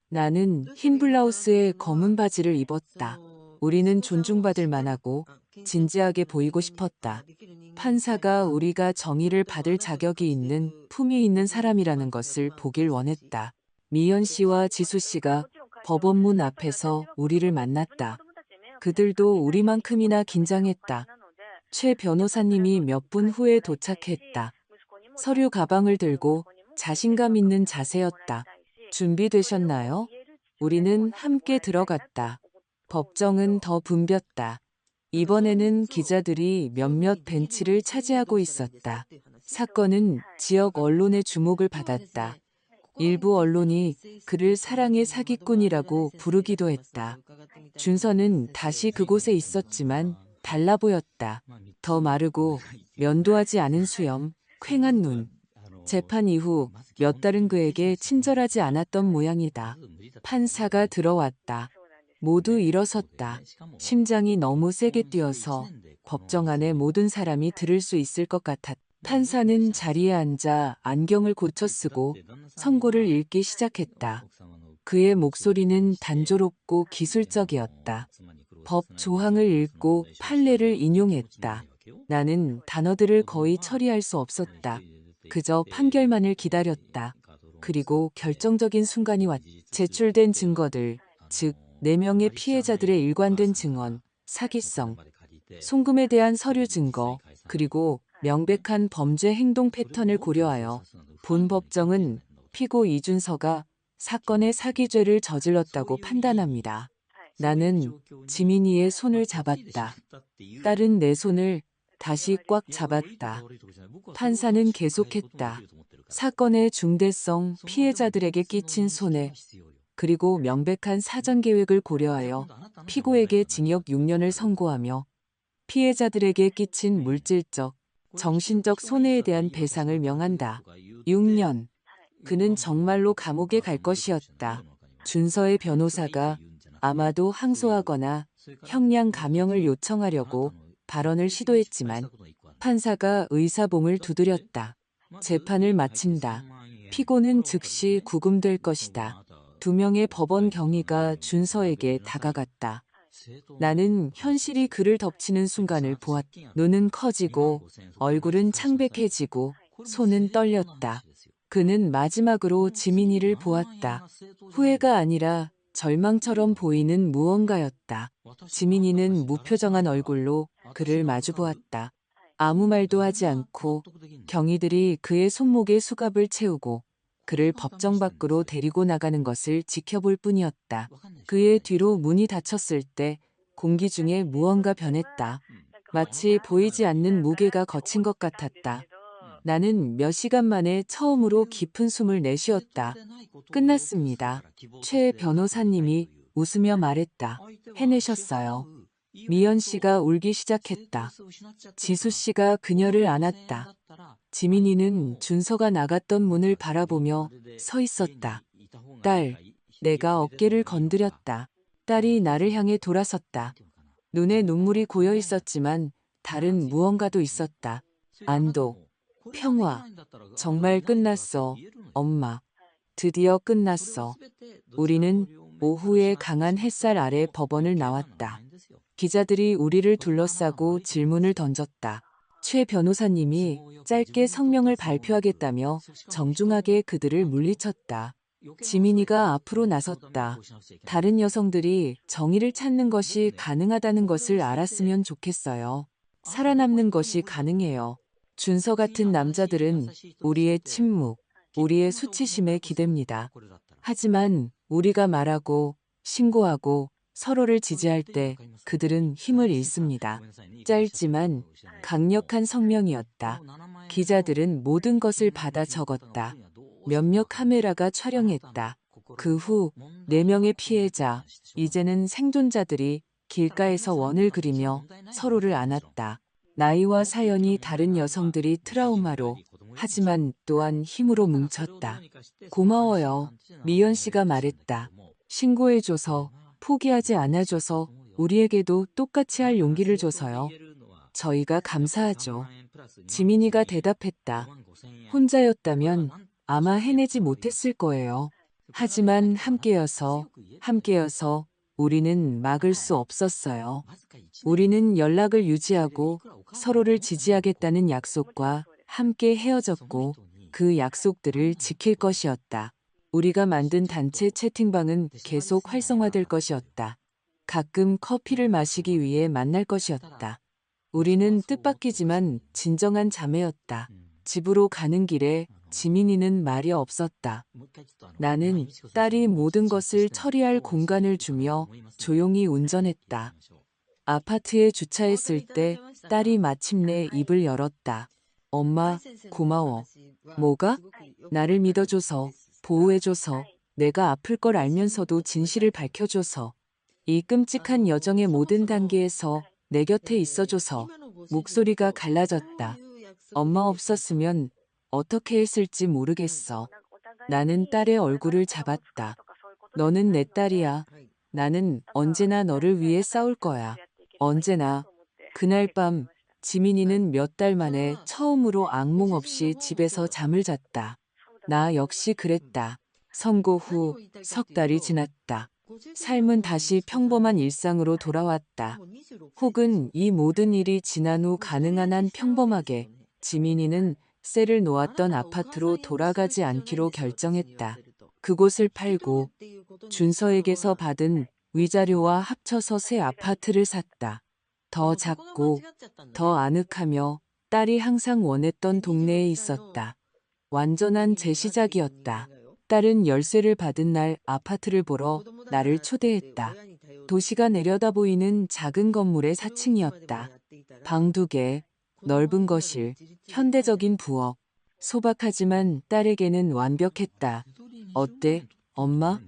나는 흰 블라우스에 검은 바지를 입었다. 우리는 존중받을 만하고 진지하게 보이고 싶었다. 판사가 우리가 정의를 받을 자격이 있는 품위 있는 사람이라는 것을 보길 원했다. 미연 씨와 지수 씨가 법원문 앞에서 우리를 만났다. 그들도 우리만큼이나 긴장했다. 최 변호사님이 몇 분 후에 도착했다. 서류 가방을 들고 자신감 있는 자세였다. 준비되셨나요? 우리는 함께 들어갔다. 법정은 더 붐볐다. 이번에는 기자들이 몇몇 벤치를 차지하고 있었다. 사건은 지역 언론의 주목을 받았다. 일부 언론이 그를 사랑의 사기꾼이라고 부르기도 했다. 준서는 다시 그곳에 있었지만 달라 보였다. 더 마르고 면도하지 않은 수염, 퀭한 눈. 재판 이후 몇 달은 그에게 친절하지 않았던 모양이다. 판사가 들어왔다. 모두 일어섰다. 심장이 너무 세게 뛰어서 법정 안에 모든 사람이 들을 수 있을 것 같았다. 판사는 자리에 앉아 안경을 고쳐 쓰고 선고를 읽기 시작했다. 그의 목소리는 단조롭고 기술적이었다. 법 조항을 읽고 판례를 인용했다. 나는 단어들을 거의 처리할 수 없었다. 그저 판결만을 기다렸다. 그리고 결정적인 순간이 왔다. 제출된 증거들, 즉 4명의 피해자들의 일관된 증언, 사기성, 송금에 대한 서류 증거, 그리고 명백한 범죄 행동 패턴을 고려하여 본 법정은 피고 이준서가 사건의 사기죄를 저질렀다고 판단합니다. 나는 지민이의 손을 잡았다. 딸은 내 손을 다시 꽉 잡았다. 판사는 계속했다. 사건의 중대성, 피해자들에게 끼친 손해, 그리고 명백한 사전 계획을 고려하여 피고에게 징역 6년을 선고하며 피해자들에게 끼친 물질적, 정신적 손해에 대한 배상을 명한다. 6년. 그는 정말로 감옥에 갈 것이었다. 준서의 변호사가 아마도 항소하거나 형량 감형을 요청하려고 발언을 시도했지만 판사가 의사봉을 두드렸다. 재판을 마친다. 피고는 즉시 구금될 것이다. 2명의 법원 경위가 준서에게 다가갔다. 나는 현실이 그를 덮치는 순간을 보았다. 눈은 커지고 얼굴은 창백해지고 손은 떨렸다. 그는 마지막으로 지민이를 보았다. 후회가 아니라 절망처럼 보이는 무언가였다. 지민이는 무표정한 얼굴로 그를 마주보았다. 아무 말도 하지 않고 경위들이 그의 손목에 수갑을 채우고 그를 법정 밖으로 데리고 나가는 것을 지켜볼 뿐이었다. 그의 뒤로 문이 닫혔을 때 공기 중에 무언가 변했다. 마치 보이지 않는 무게가 거친 것 같았다. 나는 몇 시간 만에 처음으로 깊은 숨을 내쉬었다. 끝났습니다. 최 변호사님이 웃으며 말했다. 해내셨어요. 미연 씨가 울기 시작했다. 지수 씨가 그녀를 안았다. 지민이는 준서가 나갔던 문을 바라보며 서 있었다. 딸, 내가 어깨를 건드렸다. 딸이 나를 향해 돌아섰다. 눈에 눈물이 고여 있었지만 다른 무언가도 있었다. 안도, 평화. 정말 끝났어, 엄마. 드디어 끝났어. 우리는 오후에 강한 햇살 아래 법원을 나왔다. 기자들이 우리를 둘러싸고 질문을 던졌다. 최 변호사님이 짧게 성명을 발표하겠다며 정중하게 그들을 물리쳤다. 지민이가 앞으로 나섰다. 다른 여성들이 정의를 찾는 것이 가능하다는 것을 알았으면 좋겠어요. 살아남는 것이 가능해요. 준서 같은 남자들은 우리의 침묵, 우리의 수치심에 기댑니다. 하지만 우리가 말하고 신고하고 서로를 지지할 때 그들은 힘을 잃습니다. 짧지만 강력한 성명이었다. 기자들은 모든 것을 받아 적었다. 몇몇 카메라가 촬영했다. 그 후 4명의 피해자, 이제는 생존자들이 길가에서 원을 그리며 서로를 안았다. 나이와 사연이 다른 여성들이 트라우마로, 하지만 또한 힘으로 뭉쳤다. 고마워요. 미연 씨가 말했다. 신고해줘서, 포기하지 않아줘서, 우리에게도 똑같이 할 용기를 줘서요. 저희가 감사하죠. 지민이가 대답했다. 혼자였다면 아마 해내지 못했을 거예요. 하지만 함께여서 우리는 막을 수 없었어요. 우리는 연락을 유지하고 서로를 지지하겠다는 약속과 함께 헤어졌고 그 약속들을 지킬 것이었다. 우리가 만든 단체 채팅방은 계속 활성화될 것이었다. 가끔 커피를 마시기 위해 만날 것이었다. 우리는 뜻밖이지만 진정한 자매였다. 집으로 가는 길에 지민이는 말이 없었다. 나는 딸이 모든 것을 처리할 공간을 주며 조용히 운전했다. 아파트에 주차했을 때 딸이 마침내 입을 열었다. 엄마, 고마워. 뭐가? 나를 믿어줘서, 보호해줘서, 내가 아플 걸 알면서도 진실을 밝혀줘서, 이 끔찍한 여정의 모든 단계에서 내 곁에 있어줘서. 목소리가 갈라졌다. 엄마 없었으면 어떻게 했을지 모르겠어. 나는 딸의 얼굴을 잡았다. 너는 내 딸이야. 나는 언제나 너를 위해 싸울 거야. 언제나. 그날 밤 지민이는 몇 달 만에 처음으로 악몽 없이 집에서 잠을 잤다. 나 역시 그랬다. 선고 후 석 달이 지났다. 삶은 다시 평범한 일상으로 돌아왔다. 혹은 이 모든 일이 지난 후 가능한 한 평범하게 지민이는 셀을 놓았던 아파트로 돌아가지 않기로 결정했다. 그곳을 팔고 준서에게서 받은 위자료와 합쳐서 새 아파트를 샀다. 더 작고 더 아늑하며 딸이 항상 원했던 동네에 있었다. 완전한 재시작이었다. 딸은 열쇠를 받은 날 아파트를 보러 나를 초대했다. 도시가 내려다 보이는 작은 건물의 4층이었다. 방 2개, 넓은 거실, 현대적인 부엌. 소박하지만 딸에게는 완벽했다. 어때, 엄마?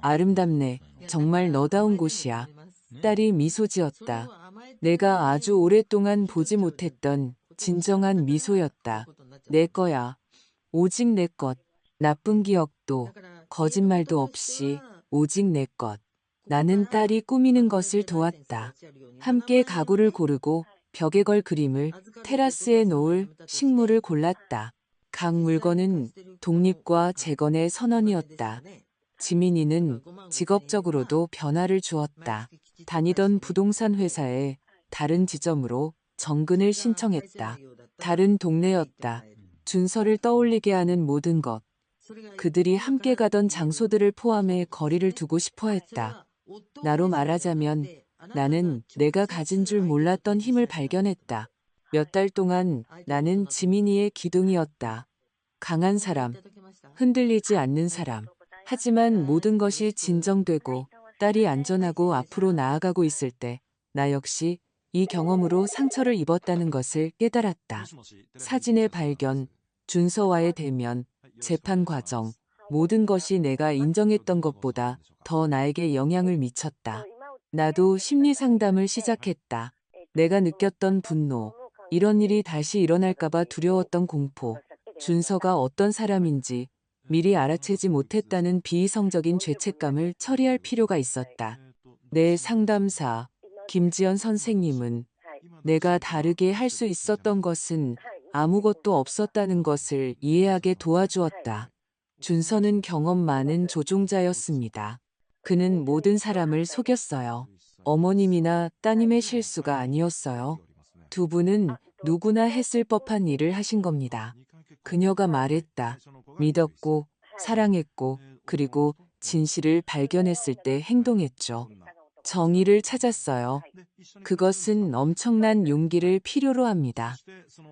아름답네. 정말 너다운 곳이야. 딸이 미소 지었다. 내가 아주 오랫동안 보지 못했던 진정한 미소였다. 내 거야. 오직 내 것. 나쁜 기억도 거짓말도 없이 오직 내 것. 나는 딸이 꾸미는 것을 도왔다. 함께 가구를 고르고 벽에 걸 그림을, 테라스에 놓을 식물을 골랐다. 각 물건은 독립과 재건의 선언이었다. 지민이는 직업적으로도 변화를 주었다. 다니던 부동산 회사에 다른 지점으로 정근을 신청했다. 다른 동네였다. 준서를 떠올리게 하는 모든 것. 그들이 함께 가던 장소들을 포함해 거리를 두고 싶어 했다. 나로 말하자면 나는 내가 가진 줄 몰랐던 힘을 발견했다. 몇 달 동안 나는 지민이의 기둥이었다. 강한 사람, 흔들리지 않는 사람. 하지만 모든 것이 진정되고 딸이 안전하고 앞으로 나아가고 있을 때 나 역시 이 경험으로 상처를 입었다는 것을 깨달았다. 사진의 발견, 준서와의 대면, 재판 과정, 모든 것이 내가 인정했던 것보다 더 나에게 영향을 미쳤다. 나도 심리 상담을 시작했다. 내가 느꼈던 분노, 이런 일이 다시 일어날까봐 두려웠던 공포, 준서가 어떤 사람인지 미리 알아채지 못했다는 비이성적인 죄책감을 처리할 필요가 있었다. 내 상담사, 김지연 선생님은 내가 다르게 할 수 있었던 것은 아무것도 없었다는 것을 이해하게 도와주었다. 준서는 경험 많은 조종자였습니다. 그는 모든 사람을 속였어요. 어머님이나 따님의 실수가 아니었어요. 두 분은 누구나 했을 법한 일을 하신 겁니다. 그녀가 말했다. 믿었고, 사랑했고, 그리고 진실을 발견했을 때 행동했죠. 정의를 찾았어요. 그것은 엄청난 용기를 필요로 합니다.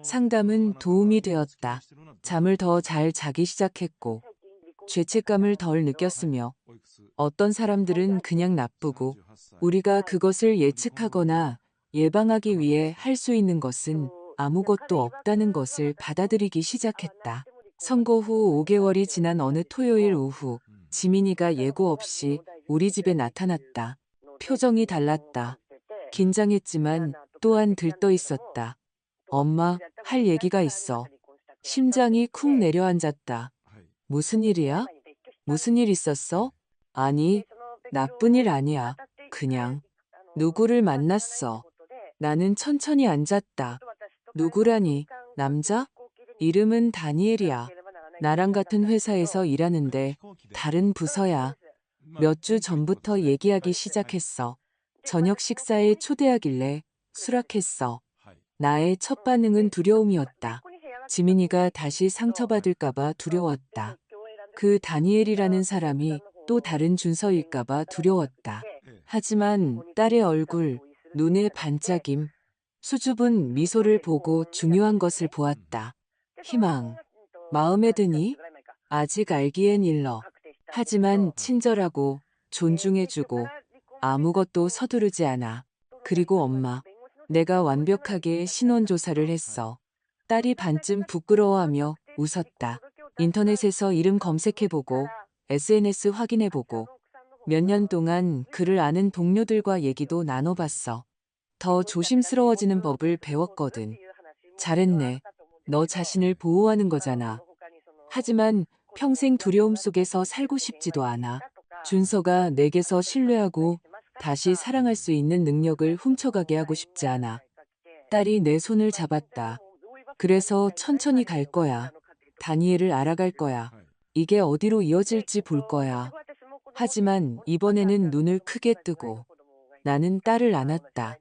상담은 도움이 되었다. 잠을 더 잘 자기 시작했고, 죄책감을 덜 느꼈으며, 어떤 사람들은 그냥 나쁘고, 우리가 그것을 예측하거나 예방하기 위해 할 수 있는 것은 아무것도 없다는 것을 받아들이기 시작했다. 선고 후 5개월이 지난 어느 토요일 오후, 지민이가 예고 없이 우리 집에 나타났다. 표정이 달랐다. 긴장했지만 또한 들떠 있었다. 엄마, 할 얘기가 있어. 심장이 쿵 내려앉았다. 무슨 일이야? 무슨 일 있었어? 아니, 나쁜 일 아니야. 그냥 누구를 만났어. 나는 천천히 앉았다. 누구라니? 남자? 이름은 다니엘이야. 나랑 같은 회사에서 일하는데 다른 부서야. 몇 주 전부터 얘기하기 시작했어. 저녁 식사에 초대하길래 수락했어. 나의 첫 반응은 두려움이었다. 지민이가 다시 상처받을까봐 두려웠다. 그 다니엘이라는 사람이 또 다른 준서일까봐 두려웠다. 하지만 딸의 얼굴, 눈의 반짝임, 수줍은 미소를 보고 중요한 것을 보았다. 희망. 마음에 드니? 아직 알기엔 일러. 하지만 친절하고 존중해주고 아무것도 서두르지 않아. 그리고 엄마. 내가 완벽하게 신원조사를 했어. 딸이 반쯤 부끄러워하며 웃었다. 인터넷에서 이름 검색해보고 SNS 확인해보고 몇 년 동안 그를 아는 동료들과 얘기도 나눠봤어. 더 조심스러워지는 법을 배웠거든. 잘했네. 너 자신을 보호하는 거잖아. 하지만 평생 두려움 속에서 살고 싶지도 않아. 준서가 내게서 신뢰하고 다시 사랑할 수 있는 능력을 훔쳐가게 하고 싶지 않아. 딸이 내 손을 잡았다. 그래서 천천히 갈 거야. 다니엘을 알아갈 거야. 이게 어디로 이어질지 볼 거야. 하지만 이번에는 눈을 크게 뜨고 나는 딸을 안았다.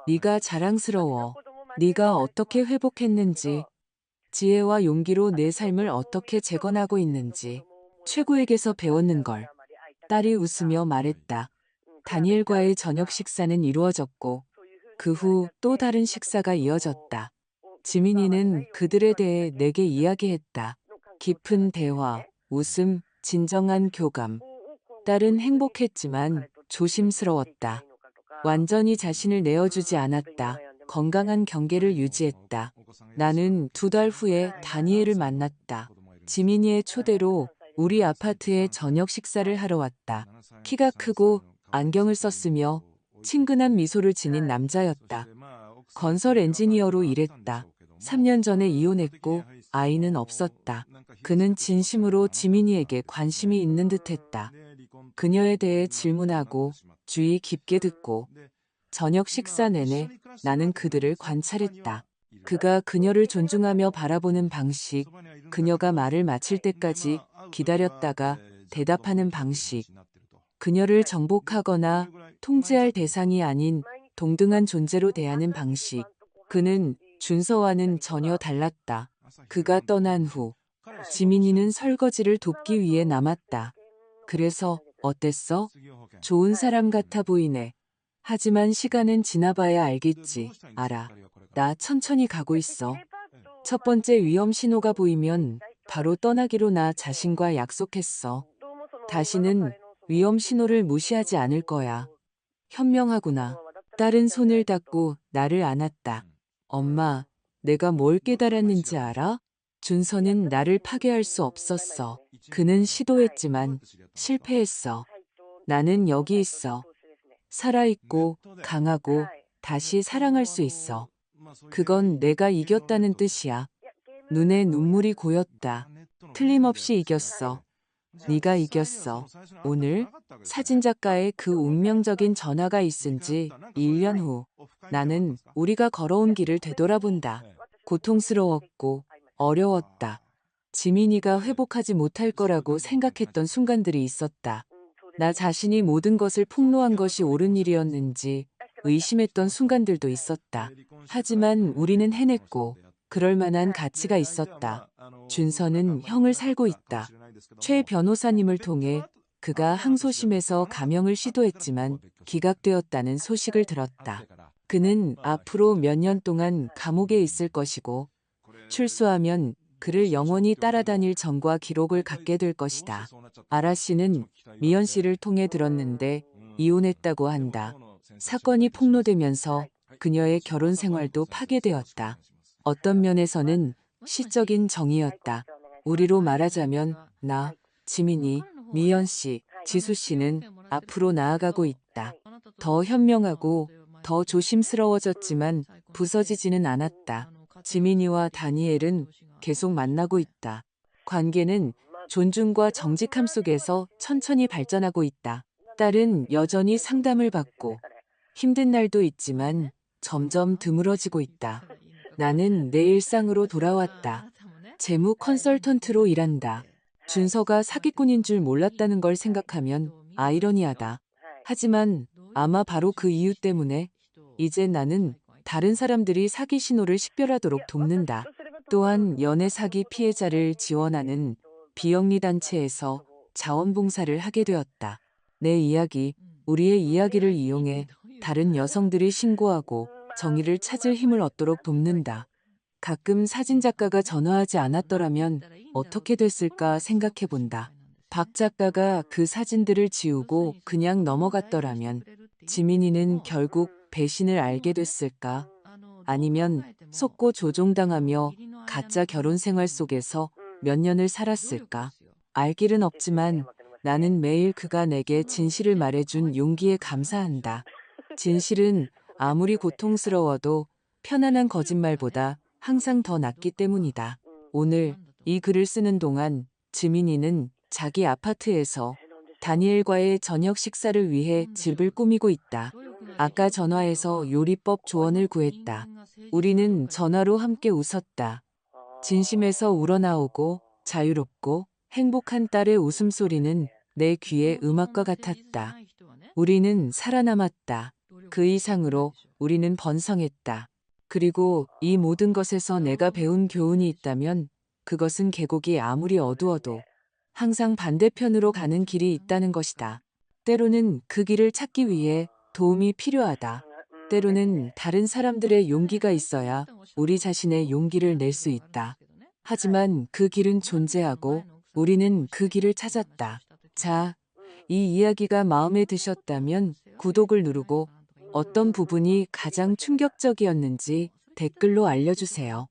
네가 자랑스러워. 네가 어떻게 회복했는지, 지혜와 용기로 내 삶을 어떻게 재건하고 있는지 최고에게서 배웠는 걸. 딸이 웃으며 말했다. 다니엘과의 저녁 식사는 이루어졌고 그 후 또 다른 식사가 이어졌다. 지민이는 그들에 대해 내게 이야기했다. 깊은 대화, 웃음, 진정한 교감. 딸은 행복했지만 조심스러웠다. 완전히 자신을 내어주지 않았다. 건강한 경계를 유지했다. 나는 2달 후에 다니엘을 만났다. 지민이의 초대로 우리 아파트에 저녁 식사를 하러 왔다. 키가 크고 안경을 썼으며 친근한 미소를 지닌 남자였다. 건설 엔지니어로 일했다. 3년 전에 이혼했고 아이는 없었다. 그는 진심으로 지민이에게 관심이 있는 듯했다. 그녀에 대해 질문하고 주의 깊게 듣고 저녁 식사 내내 나는 그들을 관찰했다. 그가 그녀를 존중하며 바라보는 방식, 그녀가 말을 마칠 때까지 기다렸다가 대답하는 방식, 그녀를 정복하거나 통제할 대상이 아닌 동등한 존재로 대하는 방식. 그는 준서와는 전혀 달랐다. 그가 떠난 후 지민이는 설거지를 돕기 위해 남았다. 그래서 어땠어? 좋은 사람 같아 보이네. 하지만 시간은 지나봐야 알겠지. 알아. 나 천천히 가고 있어. 첫 번째 위험 신호가 보이면 바로 떠나기로 나 자신과 약속했어. 다시는 위험 신호를 무시하지 않을 거야. 현명하구나. 딸은 손을 닫고 나를 안았다. 엄마, 내가 뭘 깨달았는지 알아? 준서는 나를 파괴할 수 없었어. 그는 시도했지만 실패했어. 나는 여기 있어. 살아있고 강하고 다시 사랑할 수 있어. 그건 내가 이겼다는 뜻이야. 눈에 눈물이 고였다. 틀림없이 이겼어. 네가 이겼어. 오늘 사진작가의 그 운명적인 전화가 있은 지 1년 후 나는 우리가 걸어온 길을 되돌아본다. 고통스러웠고 어려웠다. 지민이가 회복하지 못할 거라고 생각했던 순간들이 있었다. 나 자신이 모든 것을 폭로한 것이 옳은 일이었는지 의심했던 순간들도 있었다. 하지만 우리는 해냈고 그럴 만한 가치가 있었다. 준서는 형을 살고 있다. 최 변호사님을 통해 그가 항소심에서 감형을 시도했지만 기각되었다는 소식을 들었다. 그는 앞으로 몇 년 동안 감옥에 있을 것이고 출소하면 그를 영원히 따라다닐 정과 기록을 갖게 될 것이다. 아라 씨는 미연 씨를 통해 들었는데 이혼했다고 한다. 사건이 폭로되면서 그녀의 결혼 생활도 파괴되었다. 어떤 면에서는 시적인 정의였다. 우리로 말하자면 나, 지민이, 미연 씨, 지수 씨는 앞으로 나아가고 있다. 더 현명하고 더 조심스러워졌지만 부서지지는 않았다. 지민이와 다니엘은 계속 만나고 있다. 관계는 존중과 정직함 속에서 천천히 발전하고 있다. 딸은 여전히 상담을 받고 힘든 날도 있지만 점점 드물어지고 있다. 나는 내 일상으로 돌아왔다. 재무 컨설턴트로 일한다. 준서가 사기꾼인 줄 몰랐다는 걸 생각하면 아이러니하다. 하지만 아마 바로 그 이유 때문에 이제 나는 다른 사람들이 사기 신호를 식별하도록 돕는다. 또한 연애 사기 피해자를 지원하는 비영리 단체에서 자원봉사를 하게 되었다. 내 이야기, 우리의 이야기를 이용해 다른 여성들이 신고하고 정의를 찾을 힘을 얻도록 돕는다. 가끔 사진작가가 전화하지 않았더라면 어떻게 됐을까 생각해 본다. 박 작가가 그 사진들을 지우고 그냥 넘어갔더라면 지민이는 결국 배신을 알게 됐을까? 아니면 속고 조종당하며 가짜 결혼 생활 속에서 몇 년을 살았을까? 알 길은 없지만 나는 매일 그가 내게 진실을 말해준 용기에 감사한다. 진실은 아무리 고통스러워도 편안한 거짓말보다 항상 더 낫기 때문이다. 오늘 이 글을 쓰는 동안 지민이는 자기 아파트에서 다니엘과의 저녁 식사를 위해 집을 꾸미고 있다. 아까 전화해서 요리법 조언을 구했다. 우리는 전화로 함께 웃었다. 진심에서 우러나오고 자유롭고 행복한 딸의 웃음소리는 내 귀에 음악과 같았다. 우리는 살아남았다. 그 이상으로 우리는 번성했다. 그리고 이 모든 것에서 내가 배운 교훈이 있다면 그것은 계곡이 아무리 어두워도 항상 반대편으로 가는 길이 있다는 것이다. 때로는 그 길을 찾기 위해 도움이 필요하다. 때로는 다른 사람들의 용기가 있어야 우리 자신의 용기를 낼 수 있다. 하지만 그 길은 존재하고 우리는 그 길을 찾았다. 자, 이 이야기가 마음에 드셨다면 구독을 누르고 어떤 부분이 가장 충격적이었는지 댓글로 알려주세요.